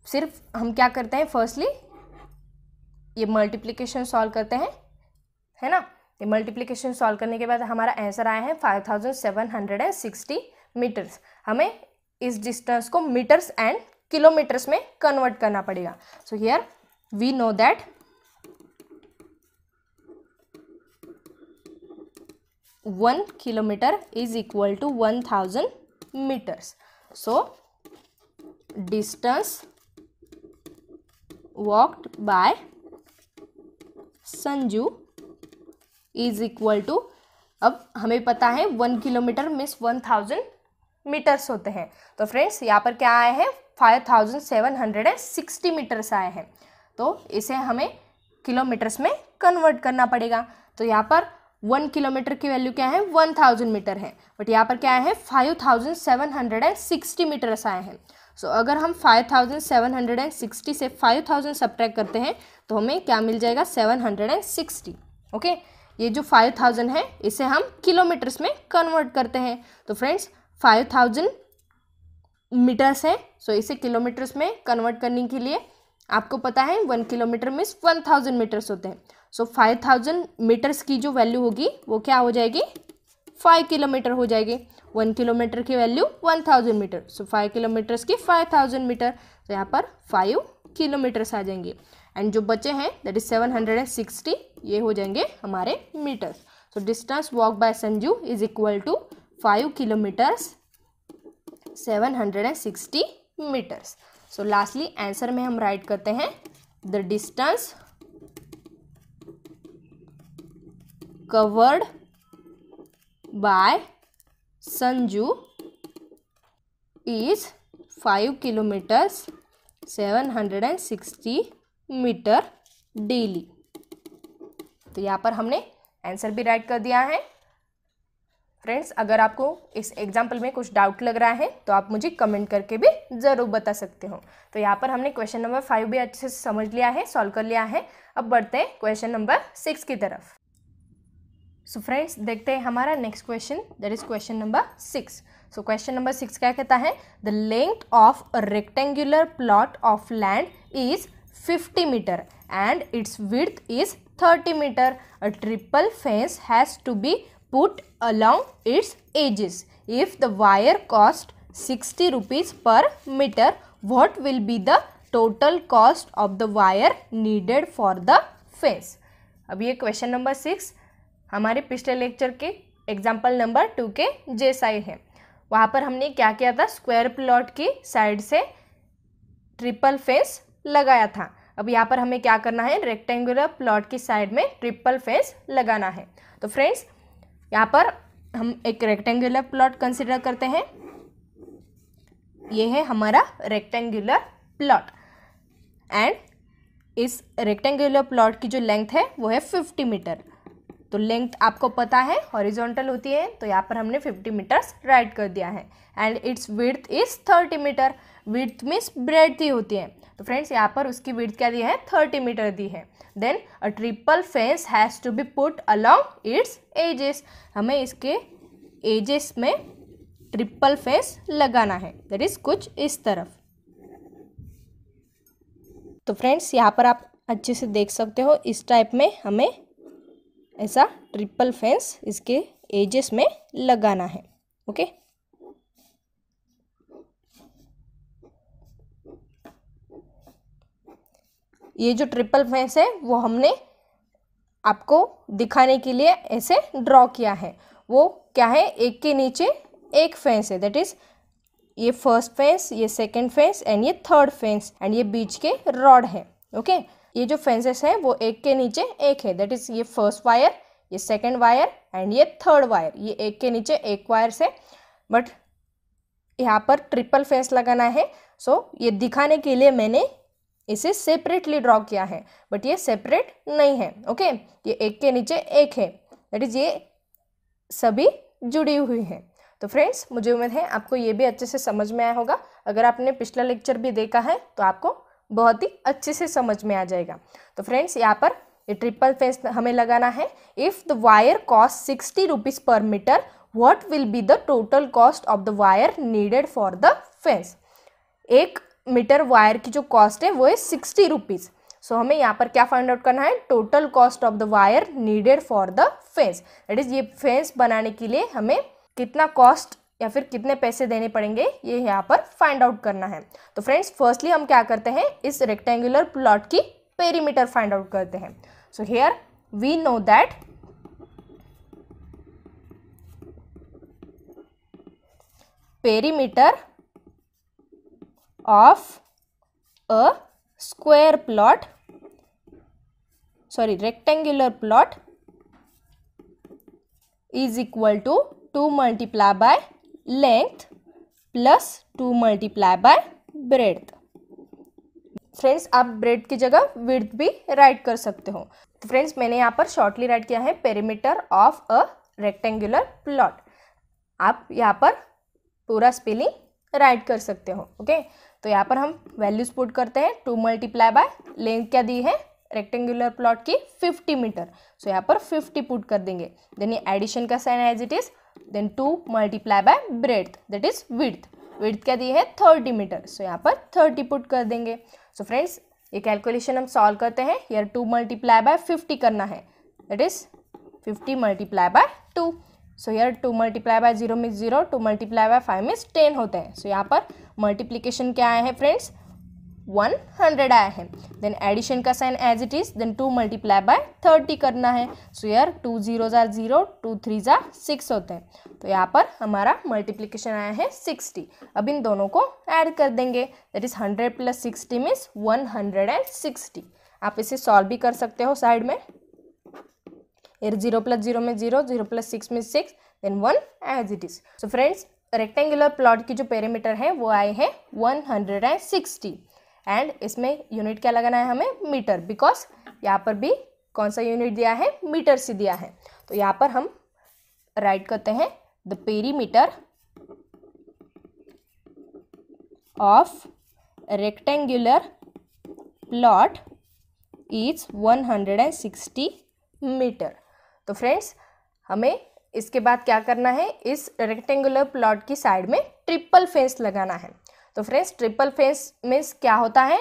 सिर्फ हम क्या करते हैं फर्स्टली ये मल्टीप्लिकेशन सॉल्व करते हैं, है ना। ये मल्टीप्लिकेशन सॉल्व करने के बाद हमारा आंसर आया है 5760 मीटर्स। हमें इस डिस्टेंस को मीटर्स एंड किलोमीटर्स में कन्वर्ट करना पड़ेगा। So here we know that 1 kilometer is equal to 1000 meters. So distance walked by Sanju is equal to, अब हमें पता है 1 किलोमीटर मीन्स 1000 मीटर्स होते हैं। तो फ्रेंड्स यहाँ पर क्या आए हैं 5760 मीटर्स आए हैं, तो इसे हमें किलोमीटर्स में कन्वर्ट करना पड़ेगा। तो यहाँ पर 1 किलोमीटर की वैल्यू क्या है 1000 मीटर है, बट यहाँ पर क्या है 5760 मीटर्स आए हैं। सो अगर हम 5760 से 5000 सब्ट्रैक्ट करते हैं तो हमें क्या मिल जाएगा 760। ओके, ये जो 5000 है इसे हम किलोमीटर्स में कन्वर्ट करते हैं। तो फ्रेंड्स 5000 मीटर्स है, सो इसे किलोमीटर्स में कन्वर्ट करने के लिए आपको पता है 1 किलोमीटर मीन्स 1000 मीटर्स होते हैं। सो 5000 मीटर्स की जो वैल्यू होगी वो क्या हो जाएगी 5 किलोमीटर हो जाएगी। 1 किलोमीटर की वैल्यू 1000 मीटर, सो 5 किलोमीटर्स की 5000 मीटर, तो यहाँ पर 5 किलोमीटर्स आ जाएंगे। एंड जो बचे हैं दैट इज 760, ये हो जाएंगे हमारे meters. So distance walk by Sanju is equal to 5 kilometers 760 meters. So lastly answer में हम राइट करते हैं the distance covered by Sanju is 5 kilometers 760 meter daily. तो यहाँ पर हमने आंसर भी राइट कर दिया है। फ्रेंड्स अगर आपको इस एग्जाम्पल में कुछ डाउट लग रहा है तो आप मुझे कमेंट करके भी ज़रूर बता सकते हो। तो यहाँ पर हमने क्वेश्चन नंबर 5 भी अच्छे से समझ लिया है, सॉल्व कर लिया है। अब बढ़ते हैं क्वेश्चन नंबर 6 की तरफ। सो फ्रेंड्स देखते हैं हमारा next question, that is question number 6। So question number 6 क्या कहता है, the length of a rectangular plot of land is 50 meter and its width is 30 meter. A triple fence has to be put along its edges. If the wire cost 60 rupees per meter, what will be the total cost of the wire needed for the fence? अब ये question number 6 हमारे पिछले lecture के example number 2 के जैसा ही है। वहाँ पर हमने क्या किया था, स्क्वायर प्लॉट की साइड से ट्रिपल फेंस लगाया था। अब यहाँ पर हमें क्या करना है, रेक्टेंगुलर प्लॉट की साइड में ट्रिपल फेंस लगाना है। तो फ्रेंड्स यहाँ पर हम एक रेक्टेंगुलर प्लॉट कंसिडर करते हैं। ये है हमारा रेक्टेंगुलर प्लॉट एंड इस रेक्टेंगुलर प्लॉट की जो लेंथ है वो है 50 मीटर। तो लेंथ आपको पता है हॉरिजॉन्टल होती है, तो यहाँ पर हमने 50 मीटर्स राइट कर दिया है। And its width is 30 metre, width means breadth ही होती है। तो फ्रेंड्स यहाँ पर उसकी विड्थ क्या दी है 30 मीटर दी है। Then a triple fence has to be put along its edges, हमें इसके एजेस में ट्रिपल फेंस लगाना है, दैट इज कुछ इस तरफ। तो फ्रेंड्स यहाँ पर आप अच्छे से देख सकते हो, इस टाइप में हमें ऐसा ट्रिपल फेंस इसके एजेस में लगाना है। ओके ये जो ट्रिपल फेंस है वो हमने आपको दिखाने के लिए ऐसे ड्रॉ किया है। वो क्या है, एक के नीचे एक फेंस है, दैट इज ये फर्स्ट फेंस, ये सेकंड फेंस एंड ये थर्ड फेंस एंड ये बीच के रॉड है। ओके ये जो फेंसेस हैं वो एक के नीचे एक है, दैट इज ये फर्स्ट वायर, ये सेकंड वायर एंड ये थर्ड वायर, ये एक के नीचे एक वायर से, बट यहाँ पर ट्रिपल फेंस लगाना है। सो ये दिखाने के लिए मैंने इसे सेपरेटली ड्रॉ किया है, बट ये सेपरेट नहीं है। ओके, ये एक के नीचे एक है, दैट इज ये सभी जुड़ी हुई हैं। तो फ्रेंड्स, मुझे उम्मीद है आपको ये भी अच्छे से समझ में आया होगा। अगर आपने पिछला लेक्चर भी देखा है तो आपको बहुत ही अच्छे से समझ में आ जाएगा। तो फ्रेंड्स, यहाँ पर ये ट्रिपल फेंस हमें लगाना है। If the wire cost 60 rupees per metre, what will be the total cost of the wire needed for the fence. 1 metre wire की जो कॉस्ट है वो है 60 रुपीज़। सो हमें यहाँ पर क्या फाइंड आउट करना है, total cost of the wire needed for the fence, that is ये फेंस बनाने के लिए हमें कितना कॉस्ट या फिर कितने पैसे देने पड़ेंगे, ये यहाँ पर फाइंड आउट करना है। तो फ्रेंड्स, फर्स्टली हम क्या करते हैं, इस रेक्टेंगुलर प्लॉट की पेरीमीटर फाइंड आउट करते हैं। So here we know that perimeter of a square plot, sorry rectangular plot is equal to 2 multiply by length plus 2 multiply by breadth। Friends, आप bread की जगह विड्थ भी right कर सकते हो। तो फ्रेंड्स, मैंने यहाँ पर शॉर्टली राइट किया है perimeter of a rectangular plot. आप यहाँ पर पूरा स्पेलिंग राइट कर सकते हो। ओके, तो यहाँ पर हम वैल्यूज पुट करते हैं। 2 मल्टीप्लाई बाय लेंथ क्या दी है रेक्टेंगुलर प्लॉट की 50 मीटर। सो यहाँ पर 50 पुट कर देंगे। देन ये एडिशन का sign as it is, then 2 multiply by breadth that is width. Width क्या दी है 30 मीटर। सो यहाँ पर 30 पुट कर देंगे। सो फ्रेंड्स, ये कैलकुलेशन हम सॉल्व करते हैं। यार 2 मल्टीप्लाई बाय 50 करना है, दैट इज 50 मल्टीप्लाई बाय 2। सो यार 2 multiply by 0 means 0, 2 multiply bye 5 means 10 होते हैं। सो यहाँ पर मल्टीप्लीकेशन क्या आया है फ्रेंड्स, 100 आया है। देन एडिशन का sign as it is, then 2 multiply by 30 करना है। सो यार 2 0s are 0, 2 3s are 6 होते हैं। तो यहाँ पर हमारा मल्टीप्लिकेशन आया है 60। अब इन दोनों को ऐड कर देंगे, दैट इज 100 प्लस 60 मीन्स 160। आप इसे सॉल्व भी कर सकते हो साइड में। यार 0 प्लस 0 में 0, 0 प्लस 6 में 6, then 1 as it is. So friends, rectangular plot की जो पेरीमीटर है वो आए हैं 160 एंड इसमें यूनिट क्या लगाना है हमें, मीटर, बिकॉज यहाँ पर भी कौन सा यूनिट दिया है, मीटर से दिया है। तो यहाँ पर हम राइट करते हैं the perimeter of rectangular plot is 160 meter. तो फ्रेंड्स, हमें इसके बाद क्या करना है, इस रेक्टेंगुलर प्लॉट की साइड में ट्रिपल फेंस लगाना है। तो फ्रेंड्स, ट्रिपल फेंस मीन्स क्या होता है,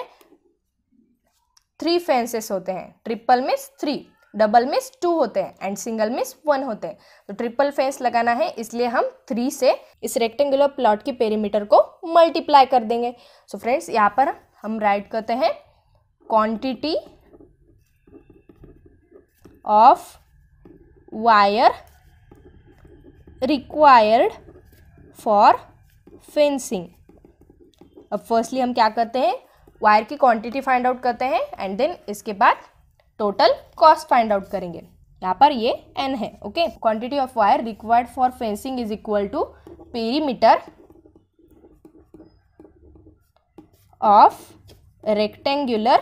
3 फेंसेस होते हैं। ट्रिपल मीन्स 3, डबल मीन्स 2 होते हैं एंड सिंगल मीन्स 1 होते हैं। तो ट्रिपल फेंस लगाना है, इसलिए हम 3 से इस रेक्टेंगुलर प्लॉट की पेरीमीटर को मल्टीप्लाई कर देंगे। सो फ्रेंड्स, यहाँ पर हम राइट करते हैं quantity of wire required for fencing. अब फर्स्टली हम क्या करते हैं, वायर की क्वांटिटी फाइंड आउट करते हैं एंड देन इसके बाद टोटल कॉस्ट फाइंड आउट करेंगे। यहाँ पर ये n है। Okay, quantity of wire required for fencing is equal to perimeter of rectangular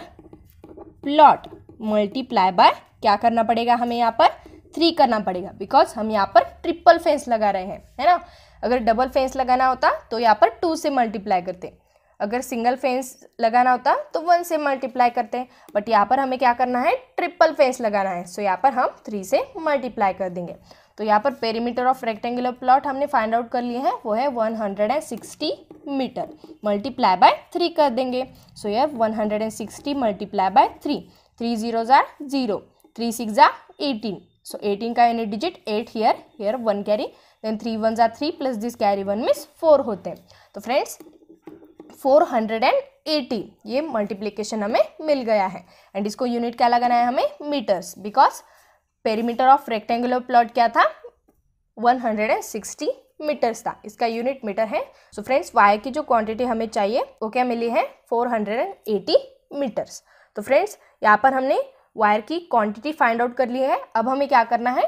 plot multiply by क्या करना पड़ेगा हमें, यहाँ पर 3 करना पड़ेगा, बिकॉज हम यहाँ पर ट्रिपल फेंस लगा रहे हैं, है ना। अगर डबल फेंस लगाना होता तो यहाँ पर 2 से मल्टीप्लाई करते, अगर सिंगल फेंस लगाना होता तो 1 से मल्टीप्लाई करते हैं, बट यहाँ पर हमें क्या करना है, ट्रिपल फेंस लगाना है। सो यहाँ पर हम 3 से मल्टीप्लाई कर देंगे। तो यहाँ पर पेरीमीटर ऑफ रेक्टेंगुलर प्लॉट हमने फाइंड आउट कर लिए हैं, वो है 160 मीटर। मल्टीप्लाई बाय 3 कर देंगे। सो यह 160 multiply by 3, 3 0s are 0, 3 6s are 18। So 18 का unit digit 8 here 1 carry, then 3 1s are 3 plus this carry 1 means 4 होते हैं। तो फ्रेंड्स 480 ये मल्टीप्लिकेशन हमें मिल गया है एंड इसको यूनिट क्या लगाना है हमें, meters, because perimeter of rectangular plot क्या था, 160 मीटर्स था, इसका यूनिट मीटर है। सो फ्रेंड्स, वायर की जो क्वांटिटी हमें चाहिए वो क्या मिली है, 480 मीटर्स। तो फ्रेंड्स यहाँ पर हमने वायर की क्वांटिटी फाइंड आउट कर ली है। अब हमें क्या करना है,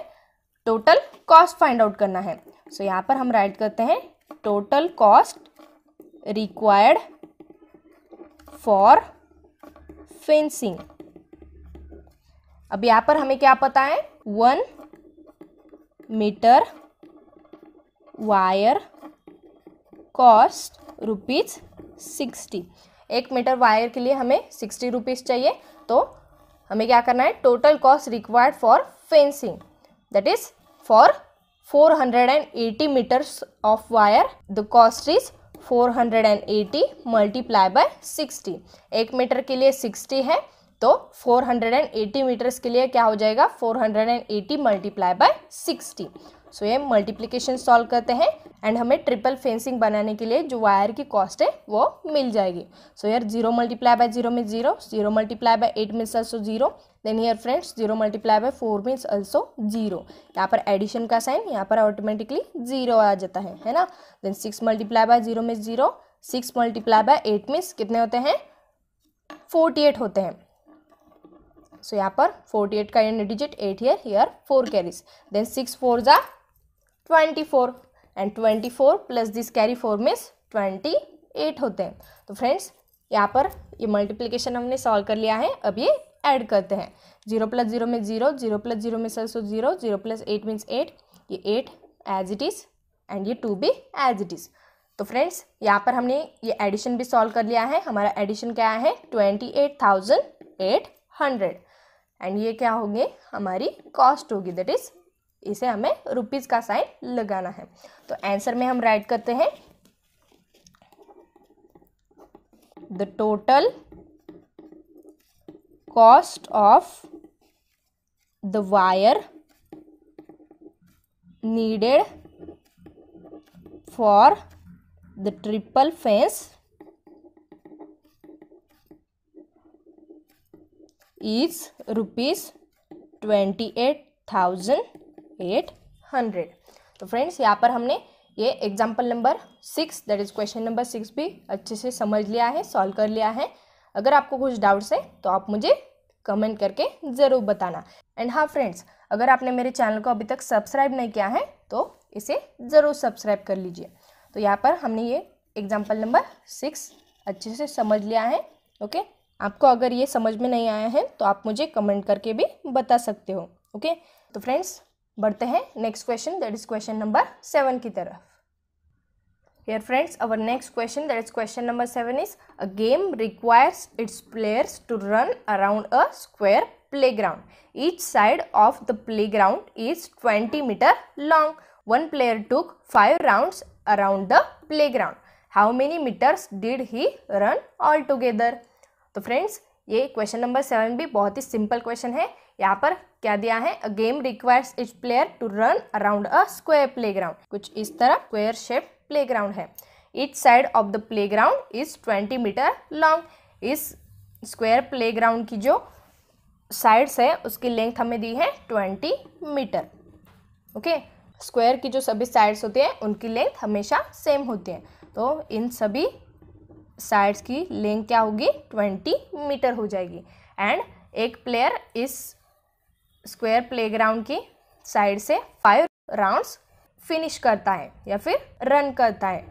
टोटल कॉस्ट फाइंड आउट करना है। सो यहाँ पर हम राइट करते हैं total cost required for fencing. अब यहाँ पर हमें क्या पता है, 1 metre wire cost ₹60। 1 metre wire के लिए हमें 60 रुपीज़ चाहिए। तो हमें क्या करना है, total cost required for fencing, that is for 480 metres of wire the cost is 480 multiply by 60। 1 metre के लिए 60 है, तो 480 मीटर्स के लिए क्या हो जाएगा, 480 मल्टीप्लाई बाय 60। सो ये मल्टीप्लिकेशन सॉल्व करते हैं एंड हमें ट्रिपल फेंसिंग बनाने के लिए जो वायर की कॉस्ट है वो मिल जाएगी। सो यार 0 multiply by 0 means 0, 0 multiply by 8 means also 0, then here friends 0 multiply by 4 means also 0। यहाँ पर एडिशन का साइन यहाँ पर ऑटोमेटिकली 0 आ जाता है ना। Then 6 multiply by 0 means 0, 6 multiply by 8 means कितने होते हैं, 48 होते हैं। सो यहाँ पर 48 का end digit 8 here 4 carries, then 6 4 जा 24 and 24 plus this carry 4 means 28 होते हैं। तो फ्रेंड्स यहाँ पर ये मल्टीप्लिकेशन हमने सॉल्व कर लिया है। अब ये ऐड करते हैं, 0 प्लस 0 में 0, 0 प्लस 0 में ऑल्सो 0, 0 प्लस 8 मीन्स 8, ये 8 एज इट इज एंड ये 2 भी एज इट इज। तो फ्रेंड्स यहाँ पर हमने ये एडिशन भी सॉल्व कर लिया है। हमारा एडिशन क्या है, 28,800 एंड ये क्या होंगे, हमारी कॉस्ट होगी, दैट इज इसे हमें रुपीज का साइन लगाना है। तो आंसर में हम राइट करते हैं the total cost of the wire needed for the triple fence is ₹28,800। तो फ्रेंड्स यहाँ पर हमने ये example number 6 that is question number 6 भी अच्छे से समझ लिया है, सॉल्व कर लिया है। अगर आपको कुछ डाउट्स है तो आप मुझे कमेंट करके ज़रूर बताना। एंड हाँ फ्रेंड्स, अगर आपने मेरे चैनल को अभी तक सब्सक्राइब नहीं किया है तो इसे ज़रूर सब्सक्राइब कर लीजिए। तो यहाँ पर हमने ये एग्जाम्पल नंबर 6 अच्छे से समझ लिया है। ओके, आपको अगर ये समझ में नहीं आया है तो आप मुझे कमेंट करके भी बता सकते हो। ओके, तो फ्रेंड्स बढ़ते हैं next question that is question number 7 की तरफ। Here friends, our next question, that is question number 7 is, a game requires its players to run around a square playground. Each side of the playground is 20 meter long. One player took 5 rounds around the playground. How many meters did he run altogether? तो friends ये question number 7 भी बहुत ही simple question है। यहाँ पर क्या दिया है, a game requires its player to run around a square playground. कुछ इस तरह स्क्वायर शेप प्लेग्राउंड है। Each side of the playground is 20 metre long. इस स्क्वायर प्लेग्राउंड की जो साइड्स है उसकी लेंथ हमें दी है 20 मीटर। ओके, स्क्वायर की जो सभी साइड्स होती हैं उनकी लेंथ हमेशा सेम होती है। तो इन सभी साइड्स की लेंथ क्या होगी, 20 मीटर हो जाएगी। एंड एक प्लेयर इस स्क्वायर प्लेग्राउंड की साइड से 5 राउंड्स फिनिश करता है या फिर रन करता है।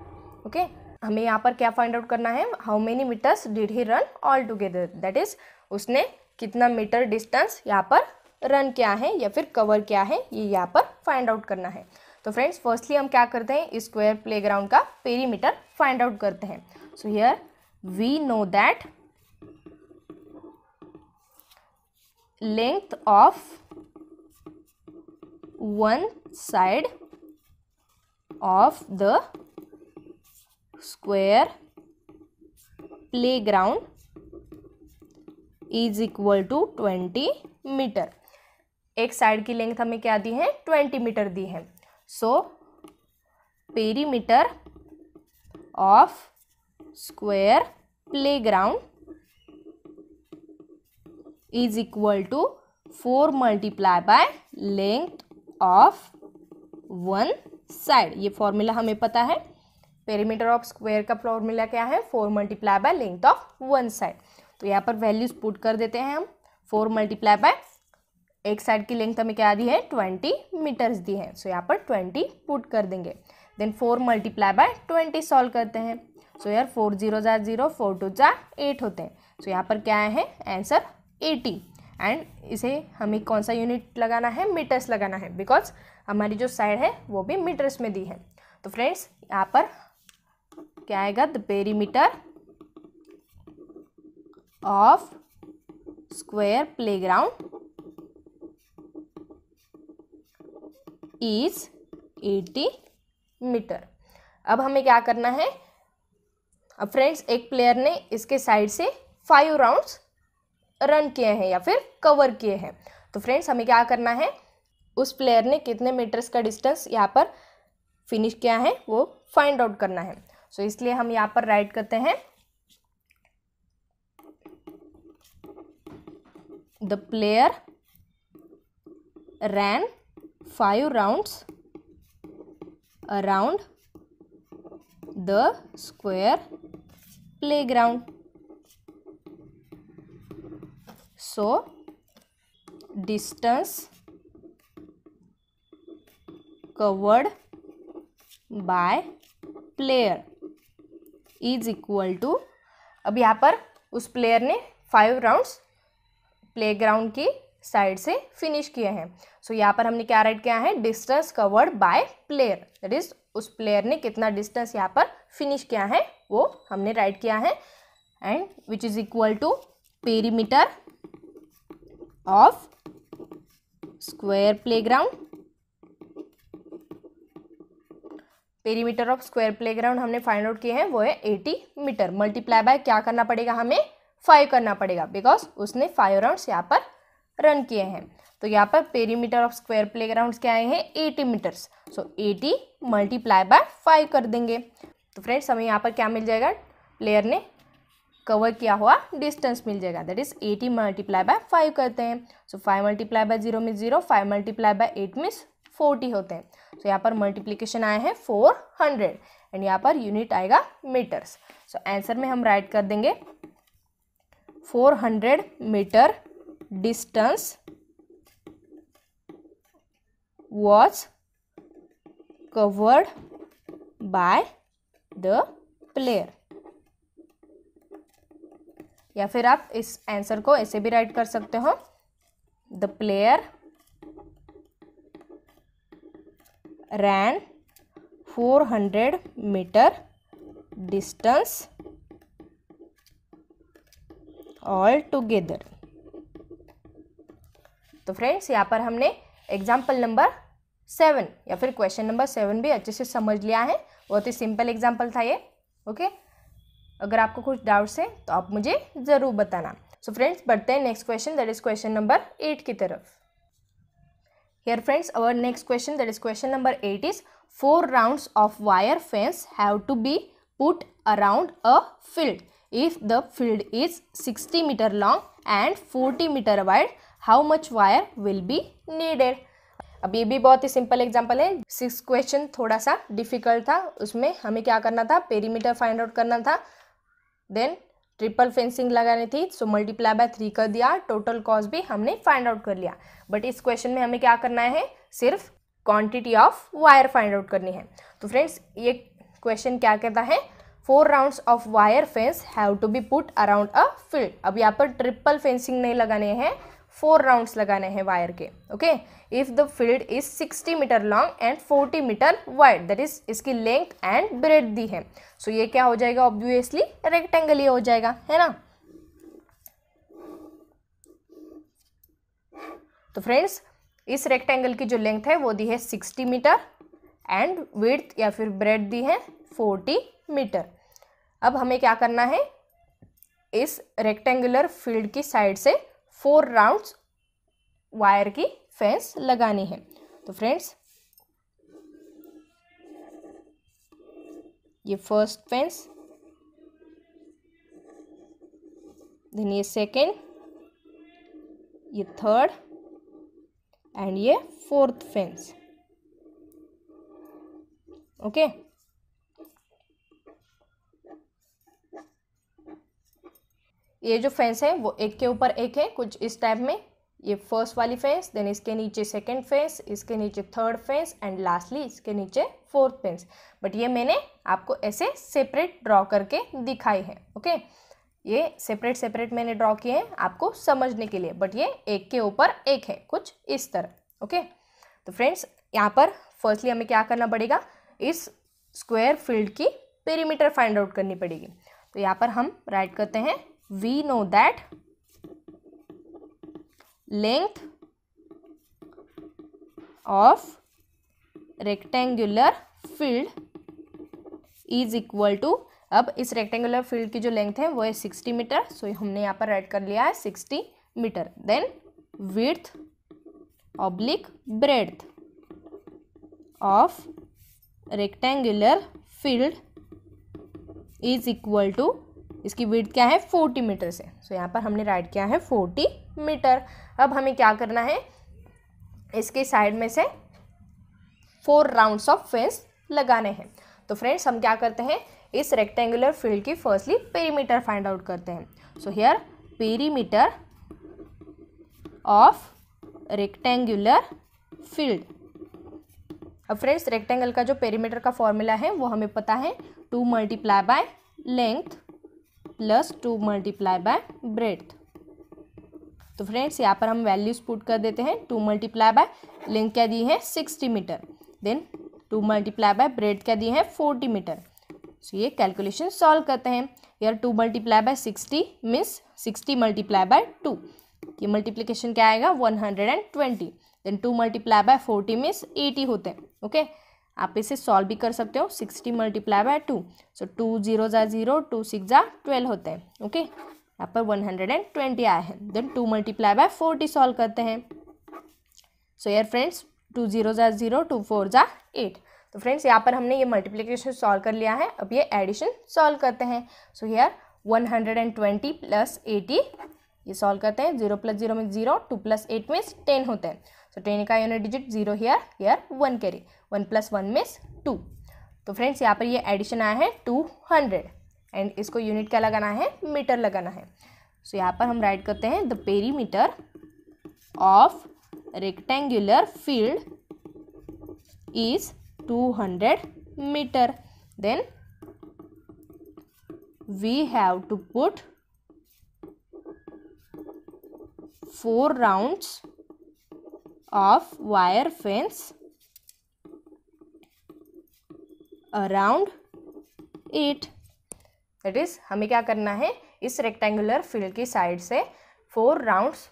ओके, हमें यहाँ पर क्या फाइंड आउट करना है, how many metres did he run all together, that is उसने कितना मीटर डिस्टेंस यहाँ पर रन किया है या फिर कवर किया है, ये यहाँ पर फाइंड आउट करना है। तो फ्रेंड्स फर्स्टली हम क्या करते हैं, इस स्क्वायर प्लेग्राउंड का पेरीमीटर फाइंड आउट करते हैं। So here we know that length of one side of the square playground is equal to 20 metre. एक साइड की लेंथ हमें क्या दी है, 20 मीटर दी है। So perimeter of square playground is equal to 4 multiply by length of one side। ये formula हमें पता है, पेरीमीटर ऑफ स्क्वायर का फॉर्मूला क्या है, 4 multiply by length of one side। तो यहाँ पर वैल्यूज पुट कर देते हैं हम। 4 मल्टीप्लाई बाय एक साइड की लेंथ हमें क्या दी है 20 मीटर्स दी है, सो यहाँ पर 20 पुट कर देंगे। देन 4 मल्टीप्लाई बाय 20 सॉल्व करते हैं। सो यार 4 0 जार 0, 4 2 जार 8 होते हैं। सो यहाँ पर क्या है आंसर 80। एंड इसे हमें कौन सा यूनिट लगाना है, मीटर्स लगाना है, बिकॉज हमारी जो साइड है वो भी मीटर्स में दी है। तो फ्रेंड्स यहाँ पर क्या आएगा, the perimeter of square playground is 80 metre. अब हमें क्या करना है, अब फ्रेंड्स एक प्लेयर ने इसके साइड से 5 राउंड्स रन किए हैं या फिर कवर किए हैं। तो फ्रेंड्स हमें क्या करना है, उस प्लेयर ने कितने मीटर्स का डिस्टेंस यहाँ पर फिनिश किया है वो फाइंड आउट करना है। सो इसलिए हम यहाँ पर राइट करते हैं the player ran 5 rounds around the square playground. So distance covered by player is equal to, अब यहाँ पर उस प्लेयर ने 5 राउंड्स प्लेग्राउंड की साइड से फिनिश किए हैं। सो यहाँ पर हमने क्या राइट किया है, distance covered by player, that is उस प्लेयर ने कितना डिस्टेंस यहाँ पर फिनिश किया है वो हमने राइट किया है। And which is equal to perimeter of square playground. Perimeter of square playground हमने फाइंड आउट किए हैं वो है 80 मीटर। मल्टीप्लाई बाय क्या करना पड़ेगा, हमें 5 करना पड़ेगा, बिकॉज उसने 5 राउंड्स यहाँ पर रन किए हैं। तो यहाँ पर पेरीमीटर ऑफ स्क्वायर प्लेग्राउंड क्या आए हैं 80 मीटर्स। सो 80 मल्टीप्लाई बाय 5 कर देंगे। तो फ्रेंड्स हमें यहाँ पर क्या मिल जाएगा, प्लेयर ने कवर किया हुआ डिस्टेंस मिल जाएगा, दैट इज 80 मल्टीप्लाई बाय 5 करते हैं। सो 5 multiply by 0 means 0, 5 multiply by 8 means 40 होते हैं। तो यहाँ पर मल्टीप्लिकेशन आए हैं 400 एंड यहाँ पर यूनिट आएगा मीटर्स। सो आंसर में हम राइट कर देंगे 400 metre distance was covered by the player। या फिर आप इस आंसर को ऐसे भी राइट कर सकते हो, the player ran 400 metre distance all together. तो फ्रेंड्स यहाँ पर हमने एग्जाम्पल नंबर 7 या फिर क्वेश्चन नंबर 7 भी अच्छे से समझ लिया है। बहुत ही सिंपल एग्जाम्पल था ये। ओके, अगर आपको कुछ डाउट्स है तो आप मुझे ज़रूर बताना। सो फ्रेंड्स बढ़ते हैं next question, that is question number 8 की तरफ। Here friends our next question, that is question number 8 is 4 rounds of wire fence have to be put around a field if the field is 60 metre long and 40 metre wide, how much wire will be needed. अब ये भी बहुत ही simple example है। 6 question थोड़ा सा difficult था, उसमें हमें क्या करना था, पेरीमीटर फाइंड आउट करना था, देन ट्रिपल फेंसिंग लगानी थी। सो मल्टीप्लाई बाय 3 कर दिया, टोटल कॉस्ट भी हमने फाइंड आउट कर लिया। बट इस क्वेश्चन में हमें क्या करना है, सिर्फ quantity of wire find out करनी है। तो फ्रेंड्स ये क्वेश्चन क्या कहता है, 4 rounds of wire fence have to be put around a field. अब यहाँ पर ट्रिपल फेंसिंग नहीं लगाने हैं, 4 राउंड्स लगाने हैं वायर के। Okay, if the field is 60 metre long and 40 metre wide, that is इसकी लेंथ एंड ब्रेथ दी है। सो ये क्या हो जाएगा, ऑब्वियसली रेक्टेंगल ही हो जाएगा, है ना। तो फ्रेंड्स इस रेक्टेंगल की जो लेंथ है वो दी है 60 मीटर एंड विड्थ या फिर ब्रेथ दी है 40 मीटर। अब हमें क्या करना है, इस रेक्टेंगुलर फील्ड की साइड से 4 राउंड्स वायर की फेंस लगानी है। तो फ्रेंड्स ये फर्स्ट फेंस, देन ये सेकेंड, ये थर्ड एंड ये फोर्थ फेंस। ओके, ये जो फेंस है वो एक के ऊपर एक है, कुछ इस टाइप में। ये फर्स्ट वाली फेंस, देन इसके नीचे सेकंड फेंस, इसके नीचे थर्ड फेंस एंड लास्टली इसके नीचे फोर्थ फेंस। बट ये मैंने आपको ऐसे सेपरेट ड्रॉ करके दिखाई है। ओके, ये सेपरेट सेपरेट मैंने ड्रॉ किए हैं आपको समझने के लिए, बट ये एक के ऊपर एक है, कुछ इस तरह। ओके, तो फ्रेंड्स यहाँ पर फर्स्टली हमें क्या करना पड़ेगा, इस स्क्वायर फील्ड की पेरीमीटर फाइंड आउट करनी पड़ेगी। तो यहाँ पर हम राइट करते हैं, we know that length of rectangular field is equal to, अब इस रेक्टेंगुलर फील्ड की जो लेंथ है वो है 60 मीटर। सो हमने यहाँ पर राइट कर लिया है 60 metre. Then width oblique breadth of rectangular field is equal to, इसकी विड्थ क्या है 40 मीटर से। सो यहाँ पर हमने राइट किया है 40 मीटर। अब हमें क्या करना है, इसके साइड में से 4 राउंड्स ऑफ फेंस लगाने हैं। तो फ्रेंड्स हम क्या करते हैं, इस रेक्टेंगुलर फील्ड की फर्स्टली पेरीमीटर फाइंड आउट करते हैं। So here perimeter of rectangular field. अब फ्रेंड्स रेक्टेंगल का जो पेरीमीटर का फॉर्मूला है वो हमें पता है, 2 multiply by length plus 2 multiply by breadth. तो फ्रेंड्स यहाँ पर हम वैल्यूज पुट कर देते हैं। 2 मल्टीप्लाई बाय लेंथ क्या दी है 60 metre, then 2 multiply by breadth क्या दी है 40 मीटर। सो ये कैलकुलेशन सॉल्व करते हैं। यार 2 multiply by 60 means 60 multiply by 2, ये मल्टीप्लिकेशन क्या आएगा 120। देन 2 मल्टीप्लाई बाय 40 मीन्स 80 होते हैं। ओके, आप इसे सॉल्व भी कर सकते हो, 60 मल्टीप्लाई बाय 2। सो 2 0 ज़ा 0, 2 6 ज़ा 12 होते हैं। ओके, यहाँ पर 120 आया है। देन 2 मल्टीप्लाई बाय 40 सॉल्व करते हैं। सो यार फ्रेंड्स 2 0 ज़ा 0, 2 4 ज़ा 8। तो फ्रेंड्स यहाँ पर हमने ये मल्टीप्लिकेशन सॉल्व कर लिया है। अब ये एडिशन सॉल्व करते हैं। सो हियर 120 प्लस 80 ये सॉल्व करते हैं। 0 प्लस 0 मीन्स 0, 2 प्लस 8 मीन्स 10 होते हैं। सो 10 का unit digit 0 here 1 carry, 1 plus 1 means 2। तो फ्रेंड्स यहाँ पर ये एडिशन आया है 200 एंड इसको यूनिट क्या लगाना है, मीटर लगाना है। सो यहाँ पर हम राइट करते हैं, the perimeter of rectangular field is 200 meter. Then we have to put 4 rounds of wire fence around it. That is, हमें क्या करना है, इस रेक्टेंगुलर फील्ड की साइड से 4 राउंड्स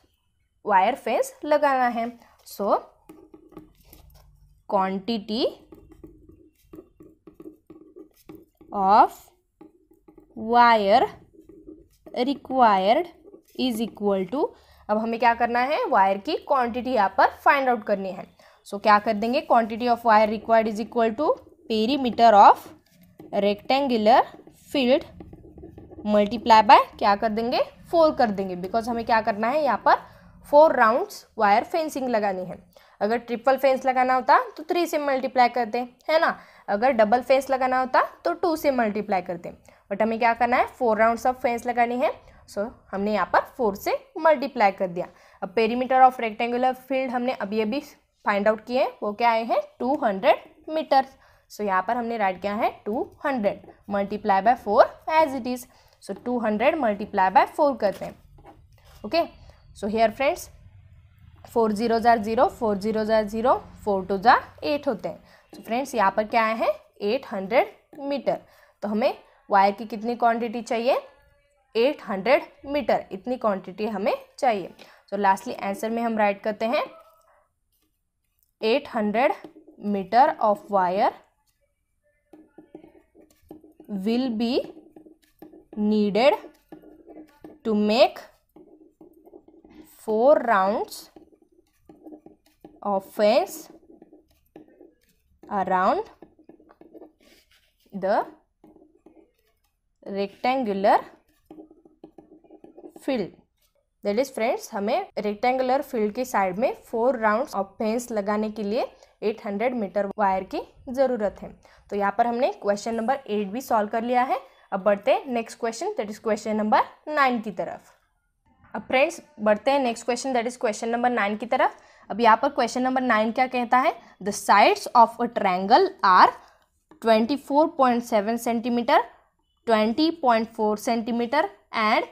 वायर फेंस लगाना है। So quantity of wire required is equal to, अब हमें क्या करना है, वायर की क्वांटिटी यहाँ पर फाइंड आउट करनी है। सो क्या कर देंगे, quantity of wire required is equal to perimeter of rectangular field multiply by क्या कर देंगे 4 कर देंगे, बिकॉज हमें क्या करना है, यहाँ पर 4 राउंड्स वायर फेंसिंग लगानी है। अगर ट्रिपल फेंस लगाना होता तो 3 से मल्टीप्लाई करते, है ना। अगर डबल फेंस लगाना होता तो 2 से मल्टीप्लाई करते, बट हमें क्या करना है, 4 राउंड्स ऑफ फेंस लगानी है। सो हमने यहाँ पर 4 से मल्टीप्लाई कर दिया। अब पेरीमीटर ऑफ रेक्टेंगुलर फील्ड हमने अभी अभी फाइंड आउट किए, वो क्या आए हैं 200 मीटर। सो यहाँ पर हमने राइट किया है 200 multiply by 4 as it is. So 200 multiply by 4 करते हैं। ओके, सो हियर फ्रेंड्स 4 0 ज़ा 0, 4 0 ज़ा 0, 4 2 ज़ा 8 होते हैं। तो फ्रेंड्स यहाँ पर क्या आए हैं 800 मीटर। तो हमें वायर की कितनी क्वांटिटी चाहिए, 800 मीटर, इतनी क्वांटिटी हमें चाहिए। तो लास्टली आंसर में हम राइट करते हैं 800 metre of wire will be needed to make 4 rounds of fence around the rectangular field. That is friends, हमें रेक्टेंगुलर फील्ड की साइड में 4 राउंड्स ऑफ फेंस लगाने के लिए 800 मीटर वायर की ज़रूरत है। तो यहाँ पर हमने क्वेश्चन नंबर 8 भी सॉल्व कर लिया है। अब बढ़ते हैं next question, that is question number 9 की तरफ। अब फ्रेंड्स बढ़ते हैं next question, that is question number 9 की तरफ। अब यहाँ पर क्वेश्चन नंबर 9 क्या कहता है, the sides of a triangle are 24.7 centimetre, 20.4 centimetre and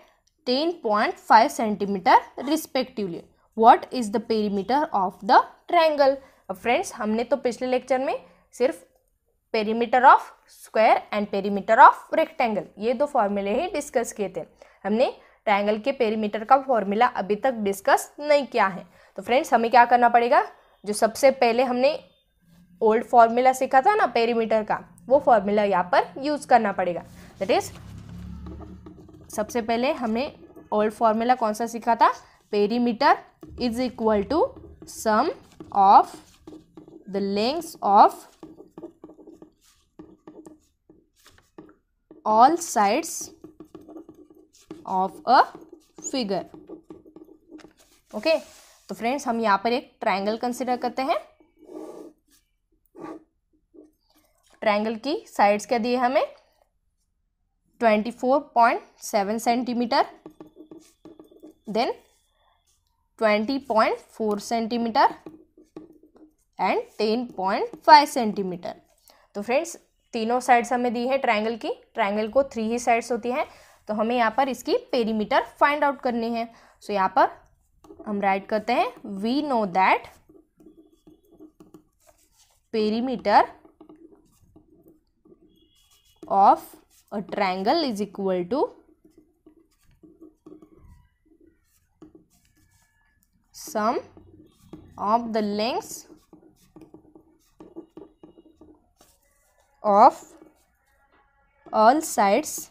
10.5 centimetre respectively. What is the perimeter of the triangle. अब फ्रेंड्स हमने तो पिछले लेक्चर में सिर्फ perimeter of square and perimeter of rectangle ये दो फॉर्मूले ही डिस्कस किए थे। हमने ट्रायंगल के पेरीमीटर का फॉर्मूला अभी तक डिस्कस नहीं किया है। तो फ्रेंड्स हमें क्या करना पड़ेगा, जो सबसे पहले हमने ओल्ड फॉर्मूला सीखा था ना पेरीमीटर का, वो फॉर्मूला यहाँ पर यूज करना पड़ेगा। दैट इज सबसे पहले हमने ओल्ड फॉर्मूला कौन सा सीखा था, perimeter is equal to sum of the lengths of all sides of a figure. Okay, तो फ्रेंड्स हम यहाँ पर एक ट्रायंगल कंसिडर करते हैं। ट्रायंगल की साइड्स क्या दी है हमें, 24.7 centimetre, then 20.4 centimetre and 10.5 centimetre. तो फ्रेंड्स तीनों साइड्स हमें दी है ट्रायंगल की। ट्रायंगल को 3 ही साइड्स होती हैं, तो हमें यहाँ पर इसकी पेरीमीटर फाइंड आउट करनी है। सो यहाँ पर हम राइट करते हैं, we know that perimeter of a triangle is equal to sum of the lengths of all sides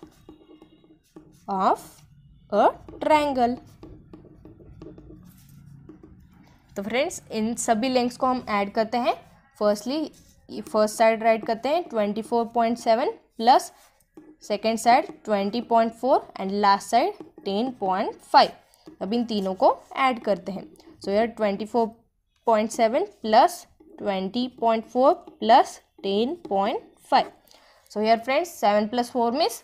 of a triangle. तो फ्रेंड्स इन सभी लेंथ्स को हम ऐड करते हैं। फर्स्टली फर्स्ट साइड राइट करते हैं 24.7 plus second side 20.4 and last side 10.5। अब इन तीनों को ऐड करते हैं। सो यार 24.7 प्लस 20.4 प्लस 10.5। सो यार friends 7 plus 4 means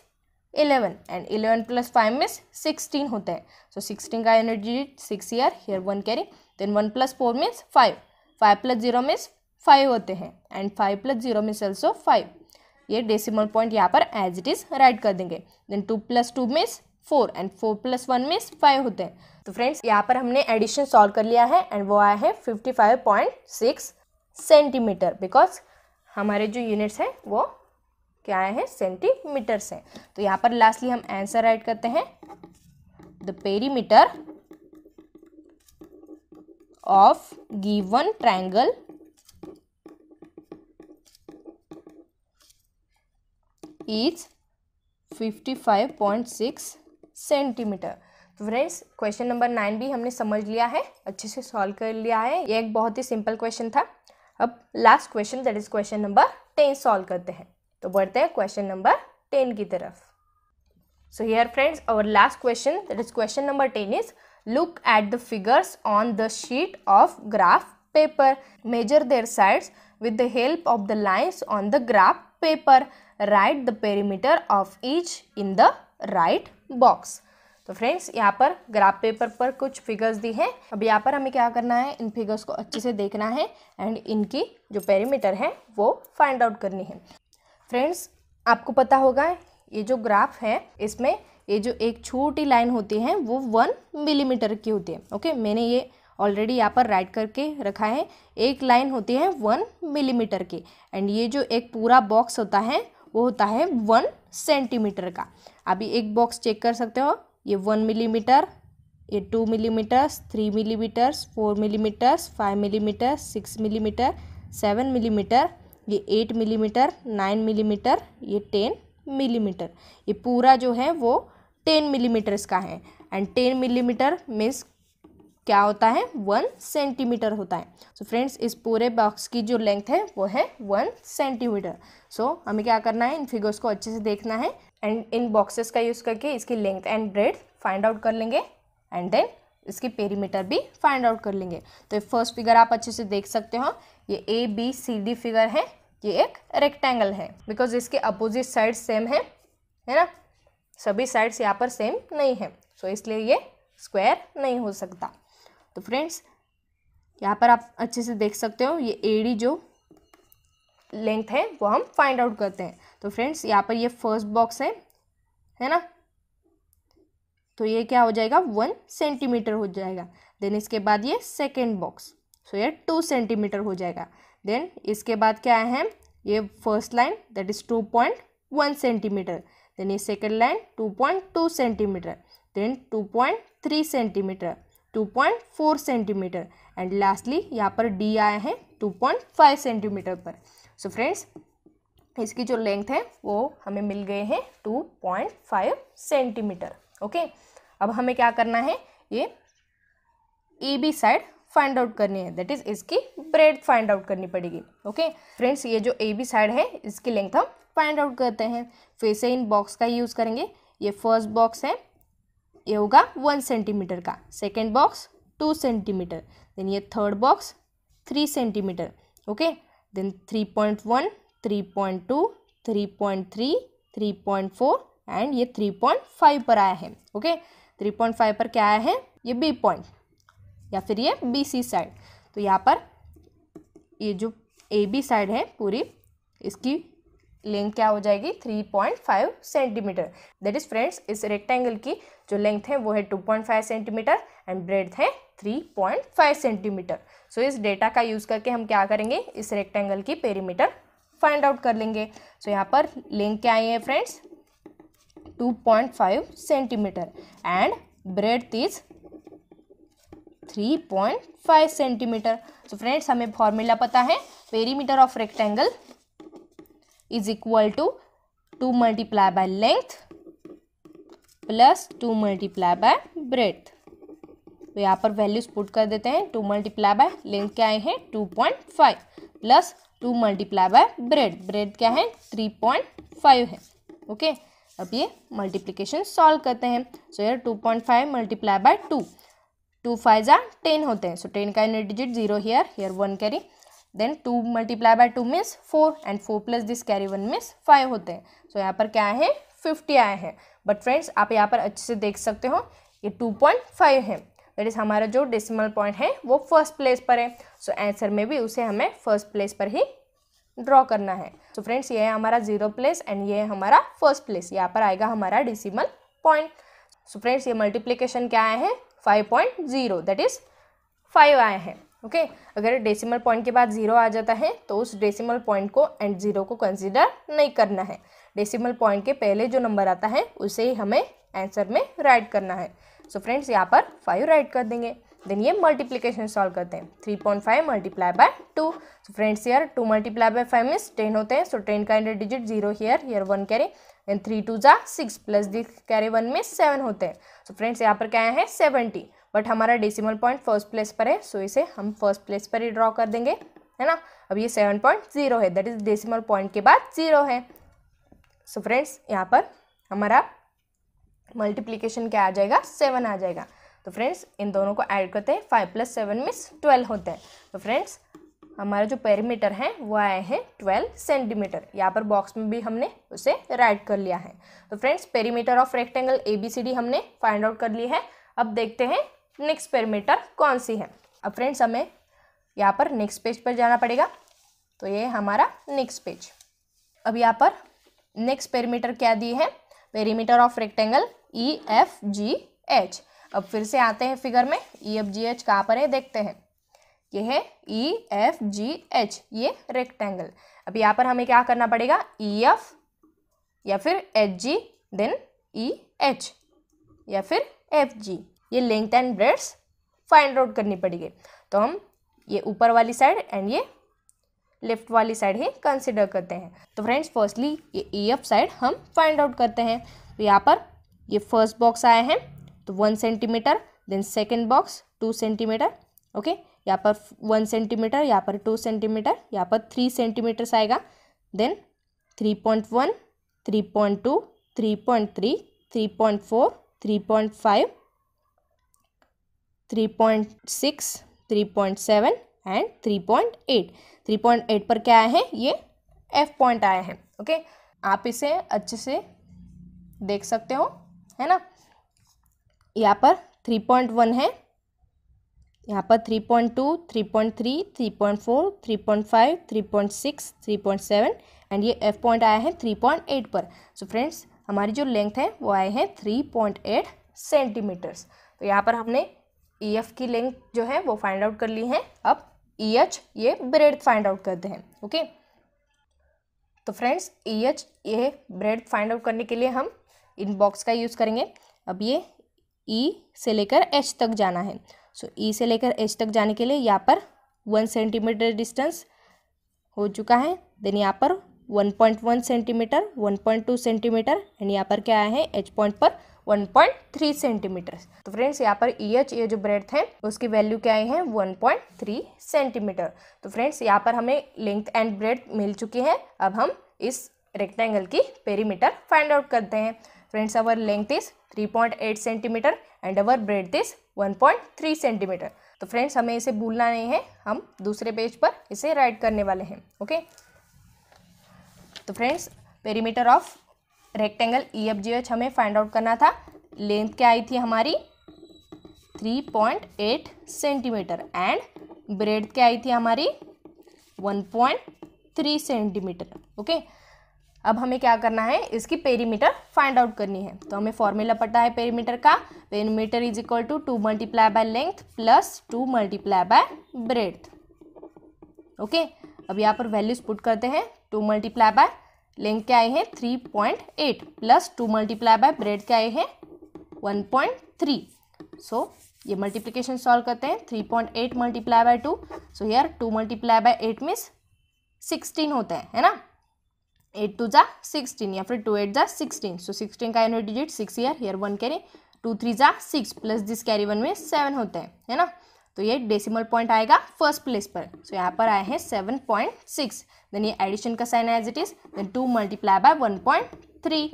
11 and 11 plus 5 means 16 होता है। सो 16 का unit digit 6 here 1 carry, then 1 plus 4 means 5, 5 plus 0 means 5 होते हैं एंड 5 प्लस 0 मीन्स ऑल्सो 5। ये डेसिमल पॉइंट यहाँ पर एज इट इज राइट कर देंगे। Then 2 plus 2 means 4 and 4 plus 1 means 5 होते हैं। तो फ्रेंड्स यहाँ पर हमने एडिशन सॉल्व कर लिया है एंड वो आया है 55.6 सेंटीमीटर, बिकॉज हमारे जो यूनिट्स हैं वो क्या आए हैं, सेंटीमीटर्स हैं। तो यहाँ पर लास्टली हम आंसर राइट करते हैं, the perimeter of given triangle is 55.6 centimetre. तो फ्रेंड्स क्वेश्चन नंबर 9 भी हमने समझ लिया है, अच्छे से सॉल्व कर लिया है। ये एक बहुत ही सिंपल क्वेश्चन था। अब last question that is question number 10 solve करते हैं। तो बढ़ते हैं क्वेश्चन नंबर 10 की तरफ। So here friends our last question that is question number 10 is look at the figures on the sheet of graph paper. Measure their sides with the help of the lines on the graph paper. Write the perimeter of each in the right box. तो friends यहाँ पर graph paper पर कुछ figures दी हैं। अब यहाँ पर हमें क्या करना है, इन फिगर्स को अच्छे से देखना है एंड इनकी जो पेरीमीटर है वो फाइंड आउट करनी है। फ्रेंड्स आपको पता होगा ये जो ग्राफ है इसमें ये जो एक छोटी लाइन होती है वो 1 मिलीमीटर की होती है। ओके, मैंने ये ऑलरेडी यहाँ पर राइट करके रखा है। एक लाइन होती है 1 मिलीमीटर की एंड ये जो एक पूरा बॉक्स होता है वो होता है 1 सेंटीमीटर का। अभी एक बॉक्स चेक कर सकते हो, ये 1 मिलीमीटर, ये 2 millimetres, 3 millimetres, 4 millimetres, 5 millimetre, 6 millimetre, 7 millimetre, ये 8 मिलीमीटर, 9 मिलीमीटर, ये 10 मिलीमीटर। ये पूरा जो है वो 10 मिलीमीटर्स का है एंड 10 मिलीमीटर मीन्स क्या होता है, 1 सेंटीमीटर होता है। सो फ्रेंड्स इस पूरे बॉक्स की जो लेंथ है वो है 1 सेंटीमीटर। सो हमें क्या करना है, इन फिगर्स को अच्छे से देखना है एंड इन बॉक्सेस का यूज़ करके इसकी length and breadth find out कर लेंगे एंड देन इसकी पेरीमीटर भी फाइंड आउट कर लेंगे। तो फर्स्ट फिगर आप अच्छे से देख सकते हो, ये ABCD फिगर है, ये एक रेक्टेंगल है बिकॉज इसके अपोजिट साइड सेम है है ना, सभी साइड्स यहाँ पर सेम नहीं है, सो इसलिए ये स्क्वायर नहीं हो सकता। तो फ्रेंड्स यहाँ पर आप अच्छे से देख सकते हो, ये एडी जो लेंथ है वो हम फाइंड आउट करते हैं। तो फ्रेंड्स यहाँ पर ये फर्स्ट बॉक्स है ना, तो ये क्या हो जाएगा 1 सेंटीमीटर हो जाएगा। देन इसके बाद ये सेकेंड बॉक्स, सो ये 2 सेंटीमीटर हो जाएगा। देन इसके बाद क्या है, ये first line that is 2.1 centimetre. Then ये second line 2.2 centimetre, then 2.3 centimetre, 2.4 centimetre and lastly यहाँ पर डी आया है 2.5 सेंटीमीटर पर। सो फ्रेंड्स इसकी जो लेंथ है वो हमें मिल गए हैं 2.5 सेंटीमीटर। ओके, अब हमें क्या करना है, ये A B side find out करनी है, दैट इज इसकी ब्रेड फाइंड आउट करनी पड़ेगी। ओके फ्रेंड्स, ये जो ए बी साइड है इसकी लेंथ हम फाइंड आउट करते हैं। फिर से इन बॉक्स का यूज़ करेंगे। ये फर्स्ट बॉक्स है, ये होगा 1 सेंटीमीटर का, सेकेंड बॉक्स 2 सेंटीमीटर, देन ये third box 3 centimetre. Okay, then 3.1, 3.2, 3.3, 3.4 and ये 3.5 पर आया है। ओके, 3.5 पर क्या आया है, ये बी पॉइंट या फिर ये बी सी साइड। तो यहाँ पर ये जो ए बी साइड है पूरी, इसकी लेंथ क्या हो जाएगी 3.5 सेंटीमीटर। दैट इज फ्रेंड्स इस रेक्टेंगल की जो लेंथ है वो है 2.5 सेंटीमीटर एंड ब्रेड्थ है 3.5 सेंटीमीटर। सो इस डेटा का यूज़ करके हम क्या करेंगे, इस रेक्टेंगल की पेरीमीटर फाइंड आउट कर लेंगे। सो यहाँ पर लेंथ क्या आई है friends 2.5 centimetre and breadth is 3.5 centimetre. So friends हमें फॉर्मूला पता है, perimeter of rectangle is equal to 2 multiply by length plus 2 multiply by breadth. तो यहाँ पर वैल्यूज पुट कर देते हैं। 2 मल्टीप्लाई बाय लेंथ क्या है 2.5 प्लस 2 मल्टीप्लाई बाय ब्रेड क्या है 3.5 है। ओके, अब ये मल्टीप्लिकेशन सॉल्व करते हैं। सो यार 2.5 मल्टीप्लाई बाय 2, 2 5 जा 10 होते हैं। सो 10 का unit digit 0 here 1 carry, then 2 multiply by 2 means 4 and 4 plus this carry 1 means 5 होते हैं। सो यहाँ पर क्या है 50 आए हैं। बट फ्रेंड्स आप यहाँ पर अच्छे से देख सकते हो ये 2.5 है, दैट इज हमारा जो डेसिमल पॉइंट है वो फर्स्ट प्लेस पर है। सो आंसर में भी उसे हमें फर्स्ट प्लेस पर ही ड्रॉ करना है। सो फ्रेंड्स ये है हमारा 0 प्लेस एंड ये है हमारा फर्स्ट प्लेस, यहाँ पर आएगा हमारा डेसिमल पॉइंट। सो फ्रेंड्स ये मल्टीप्लिकेशन क्या आया है 5.0 दैट इज 5 आए हैं। ओके, अगर डेसिमल पॉइंट के बाद 0 आ जाता है तो उस डेसिमल पॉइंट को एंड 0 को कंसिडर नहीं करना है। डेसिमल पॉइंट के पहले जो नंबर आता है उसे ही हमें आंसर में राइट करना है। सो फ्रेंड्स यहाँ पर 5 राइट कर देंगे। देन ये मल्टीप्लिकेशन सॉल्व करते हैं। 3.5 मल्टीप्लाई बाय 2। सो फ्रेंड्स यार 2 मल्टीप्लाई बाय 5 मीन्स 10 होते हैं। सो 10 का unit digit 0 here 1 carry and 3 2 जा 6 प्लस दी कैरी 1 में 7 होते हैं। सो फ्रेंड्स यहाँ पर क्या है 70, बट हमारा डेसिमल पॉइंट फर्स्ट प्लेस पर है, सो इसे हम फर्स्ट प्लेस पर ही ड्रॉ कर देंगे, है ना। अब ये 7.0 है, दैट इज डेसिमल पॉइंट के बाद 0 है। सो फ्रेंड्स यहाँ पर हमारा मल्टीप्लिकेशन क्या आ जाएगा 7 आ जाएगा। तो फ्रेंड्स इन दोनों को ऐड करते हैं, 5 + 7 मीन्स 12 होते हैं। तो फ्रेंड्स हमारा जो पेरीमीटर है वो आए हैं 12 सेंटीमीटर। यहाँ पर बॉक्स में भी हमने उसे राइट कर लिया है। तो friends perimeter of rectangle ABCD हमने फाइंड आउट कर ली है। अब देखते हैं नेक्स्ट पेरीमीटर कौन सी है। अब फ्रेंड्स हमें यहाँ पर नेक्स्ट पेज पर जाना पड़ेगा। तो ये हमारा नेक्स्ट पेज। अब यहाँ पर नेक्स्ट पेरीमीटर क्या दी है, पेरीमीटर ऑफ रेक्टेंगल EFGH। अब फिर से आते हैं फिगर में। EFGH कहाँ पर है देखते हैं। ये है EFGH, ये रेक्टेंगल। अब यहाँ पर हमें क्या करना पड़ेगा, EF या फिर HG देन EH या फिर FG, ये length and breadth find out करनी पड़ेगी। तो हम ये ऊपर वाली साइड एंड ये लेफ्ट वाली साइड ही कंसिडर करते हैं। तो फ्रेंड्स फर्स्टली ये EF साइड हम फाइंड आउट करते हैं। तो यहाँ पर ये फर्स्ट बॉक्स आए हैं तो 1 centimetre, then second box 2 centimetre. Okay, यहाँ पर 1 सेंटीमीटर, यहाँ पर 2 सेंटीमीटर, यहाँ पर 3 सेंटीमीटर्स आएगा। Then 3.1, 3.2, 3.3, 3.4, 3.5, 3.6, 3.7 and 3.8। 3.8 पर क्या आए हैं, ये F पॉइंट आए हैं। ओके, आप इसे अच्छे से देख सकते हो, है ना। यहाँ पर 3.1 है, यहाँ पर 3.2, 3.3, 3.4, 3.5, 3.6, 3.7 एंड ये F पॉइंट आया है 3.8 पर। सो फ्रेंड्स हमारी जो लेंथ है वो आए हैं 3.8 सेंटीमीटर्स। तो यहाँ पर हमने EF की लेंथ जो है वो फाइंड आउट कर ली है। अब EH ये ब्रेड्थ फाइंड आउट करते हैं। ओके, तो फ्रेंड्स EH ये ब्रेड्थ फाइंड आउट करने के लिए हम इन बॉक्स का यूज़ करेंगे। अब ये E से लेकर H तक जाना है। सो E से लेकर H तक जाने के लिए यहाँ पर 1 सेंटीमीटर डिस्टेंस हो चुका है। देन यहाँ पर 1.1 सेंटीमीटर, 1.2 सेंटीमीटर एंड यहाँ पर क्या आया है H पॉइंट पर 1.3 सेंटीमीटर। तो फ्रेंड्स यहाँ पर EH ये जो ब्रेड्थ है उसकी वैल्यू क्या आई है 1.3 सेंटीमीटर। तो फ्रेंड्स यहाँ पर हमें लेंथ एंड ब्रेड्थ मिल चुकी है। अब हम इस रेक्टेंगल की पेरीमीटर फाइंड आउट करते हैं। Friends our length is 3.8 centimetre and our breadth is 1.3 centimetre. तो फ्रेंड्स हमें इसे भूलना नहीं है, हम दूसरे पेज पर इसे राइट करने वाले हैं। ओके, तो friends perimeter of rectangle EFGH हमें फाइंड आउट करना था। लेंथ क्या आई थी हमारी 3.8 सेंटीमीटर एंड ब्रेड्थ क्या आई थी हमारी 1.3 सेंटीमीटर। ओके, अब हमें क्या करना है, इसकी पेरीमीटर फाइंड आउट करनी है। तो हमें फॉर्मूला पता है पेरीमीटर का, perimeter is equal to 2 multiply by length plus 2 multiply by breadth. Okay, अब यहाँ पर वैल्यूज पुट करते हैं। 2 मल्टीप्लाई बाय लेंथ क्या आई है 3.8 प्लस 2 मल्टीप्लाई बाय ब्रेड्थ क्या आई है 1.3। सो ये मल्टीप्लिकेशन सॉल्व करते हैं। 3.8 multiply by 2, so here 2 multiply by 8 means 16 होता है ना। 8 2 जा 16 या फिर 2 8 जा 16। सो 16 का यूनिट डिजिट 6 हियर 1 कैरी, 2 3 जा 6 प्लस दिस कैरी 1 में 7 होता है ना। तो ये डेसिमल पॉइंट आएगा फर्स्ट प्लेस पर। सो यहाँ पर आए हैं 7.6। देन ये एडिशन का sign as it is, then 2 multiply by 1.3।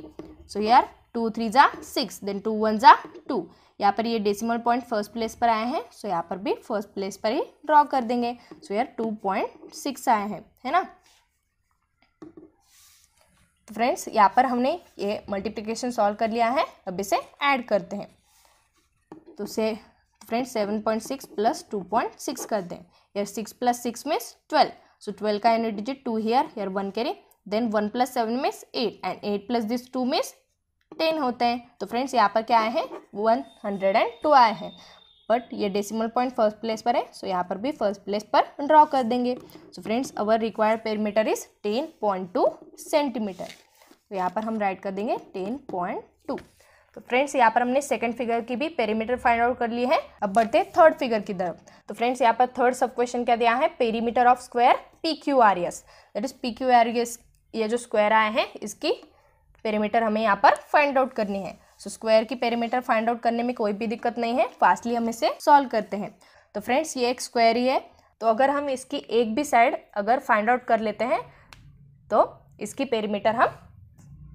So यार 2 3 जा 6, देन 2 1 जा 2। यहाँ पर ये डेसिमल पॉइंट फर्स्ट प्लेस पर आए हैं। सो यहाँ पर भी फर्स्ट प्लेस पर ही ड्रॉ कर देंगे। सो यार 2.6 आए हैं, है ना। तो फ्रेंड्स यहाँ पर हमने ये मल्टीप्लिकेशन सॉल्व कर लिया है। अब इसे ऐड करते हैं। तो से फ्रेंड्स 7.6 प्लस 2.6 कर दें। यार 6 प्लस 6 मीन्स 12। सो 12 का unit digit 2 here 1 carry, then 1 plus 7 means 8 and 8 plus this 2 means 10 होते हैं। तो फ्रेंड्स यहाँ पर क्या आए हैं 102 आए हैं। बट ये डेसिमल पॉइंट फर्स्ट प्लेस पर है। सो यहाँ पर भी फर्स्ट प्लेस पर ड्रॉ कर देंगे। So friends our required perimeter is 10.2 centimetre. तो यहाँ पर हम राइट कर देंगे 10.2। तो फ्रेंड्स यहाँ पर हमने सेकंड फिगर की भी पेरीमीटर फाइंड आउट कर ली है। अब बढ़ते हैं थर्ड फिगर की तरफ। तो फ्रेंड्स यहाँ पर थर्ड सब क्वेश्चन क्या दिया है, perimeter of square PQRS, that is PQRS ये जो स्क्वायर आए हैं इसकी पेरीमीटर हमें यहाँ पर फाइंड आउट करनी है। सो स्क्वायर की पेरीमीटर फाइंड आउट करने में कोई भी दिक्कत नहीं है, फास्टली हम इसे सॉल्व करते हैं। तो फ्रेंड्स ये एक स्क्वायर ही है, तो अगर हम इसकी एक भी साइड अगर फाइंड आउट कर लेते हैं तो इसकी पेरीमीटर हम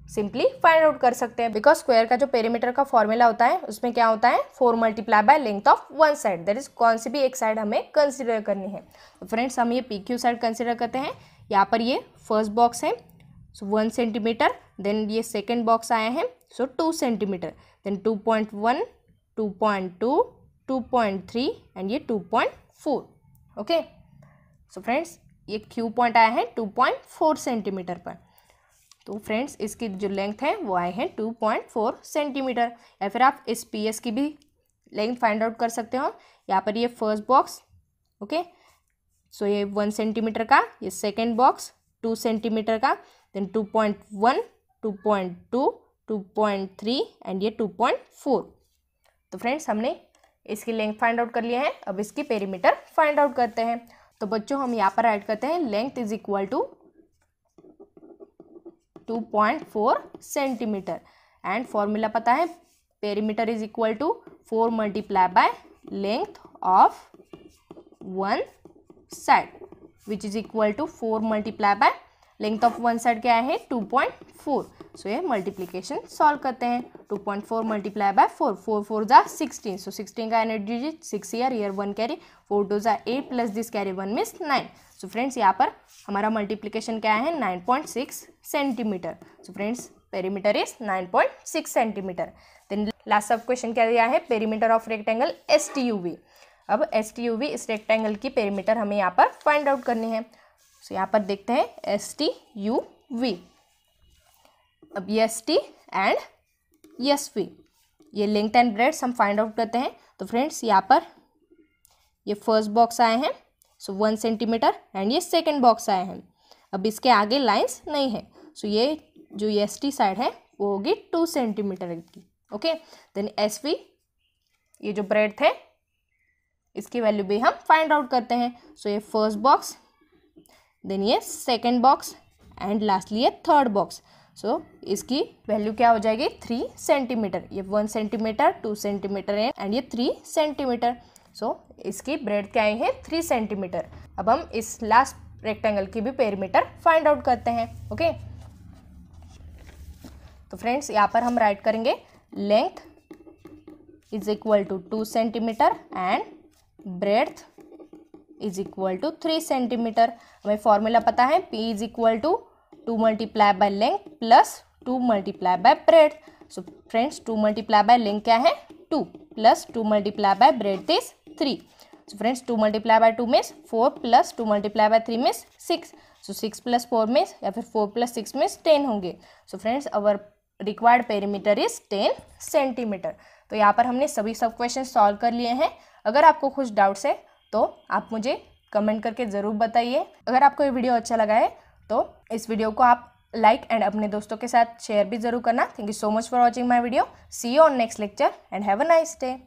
सिंपली फाइंड आउट कर सकते हैं। बिकॉज स्क्वायर का जो पेरीमीटर का फॉर्मूला होता है उसमें क्या होता है 4 multiply by length of one side, that is कौन सी भी एक साइड हमें कंसिडर करनी है। तो फ्रेंड्स हम ये PQ साइड कंसिडर करते हैं। यहाँ पर ये फर्स्ट बॉक्स है सो 1 सेंटीमीटर, देन ये सेकेंड बॉक्स आए हैं सो 2 सेंटीमीटर, देन 2.1, 2.2, 2.3 एंड ये 2.4। ओके, सो फ्रेंड्स ये Q पॉइंट आया है 2.4 सेंटीमीटर पर। तो फ्रेंड्स इसकी जो लेंथ है वो आए हैं 2.4 सेंटीमीटर। या फिर आप इस PS की भी लेंथ फाइंड आउट कर सकते हो। यहाँ पर ये फर्स्ट बॉक्स, ओके, सो ये 1 सेंटीमीटर का, ये सेकेंड बॉक्स 2 सेंटीमीटर का, देन 2.1, 2.2, 2.3 एंड ये 2.4। तो फ्रेंड्स हमने इसकी लेंथ फाइंड आउट कर लिया है। अब इसकी पेरीमीटर फाइंड आउट करते हैं। तो बच्चों हम यहाँ पर ऐड करते हैं length is equal to 2.4 centimetre and formula पता है perimeter is equal to 4 multiply by length of one side which is equal to 4 multiply by length of one side क्या है 2.4। सो ये मल्टीप्लिकेशन सॉल्व करते हैं। 2.4 मल्टीप्लाई बाय 4, 4 4 जा 16। सो 16 का unit digit 6 here 1 carry, 4 2 जा 8 plus this carry 1 means 9। So friends यहाँ पर हमारा मल्टीप्लिकेशन क्या है 9.6 centimetre. So friends perimeter is 9.6 centimetre. Then last sub question क्या दिया है, पेरीमीटर ऑफ रेक्टेंगल STUV। अब STUV इस रेक्टेंगल की पेरीमीटर हमें यहाँ पर फाइंड आउट करनी है। सो यहाँ पर देखते हैं STUV। अब ST एंड SV ये लेंथ एंड ब्रेड्थ हम फाइंड आउट करते हैं। तो फ्रेंड्स यहाँ पर ये फर्स्ट बॉक्स आए हैं, सो 1 सेंटीमीटर, एंड ये सेकेंड बॉक्स आए हैं। अब इसके आगे लाइंस नहीं है, सो ये जो ST साइड है वो होगी 2 सेंटीमीटर की। ओके, देन SV ये जो ब्रेड्थ है इसकी वैल्यू भी हम फाइंड आउट करते हैं। सो ये फर्स्ट बॉक्स, देन ये सेकेंड बॉक्स, एंड लास्टली ये थर्ड बॉक्स। सो इसकी वैल्यू क्या हो जाएगी, 3 सेंटीमीटर। ये 1 सेंटीमीटर, 2 सेंटीमीटर है, एंड ये 3 सेंटीमीटर। सो इसकी ब्रेड क्या आई है, 3 सेंटीमीटर। अब हम इस लास्ट रेक्टेंगल की भी पेरीमीटर फाइंड आउट करते हैं। ओके, तो फ्रेंड्स यहाँ पर हम राइट करेंगे length is equal to 2 centimetre and breadth is equal to 3 centimetre. हमें फॉर्मूला पता है, P is equal to 2 multiply by length plus 2 multiply by breadth. So friends 2 multiply by length क्या है, 2, plus 2 multiply by breadth is 3। So friends 2 multiply by 2 means 4, plus 2 multiply by 3 means 6। So 6 plus 4 means, या फिर 4 plus 6 means 10 होंगे। So friends our required perimeter is 10 centimetre. तो यहाँ पर हमने सभी सब क्वेश्चन सॉल्व कर लिए हैं। अगर आपको कुछ डाउट्स है तो आप मुझे कमेंट करके ज़रूर बताइए। अगर आपको ये वीडियो अच्छा लगा है तो इस वीडियो को आप लाइक एंड अपने दोस्तों के साथ शेयर भी जरूर करना। Thank you so much for watching my video. See you on next lecture and have a nice day.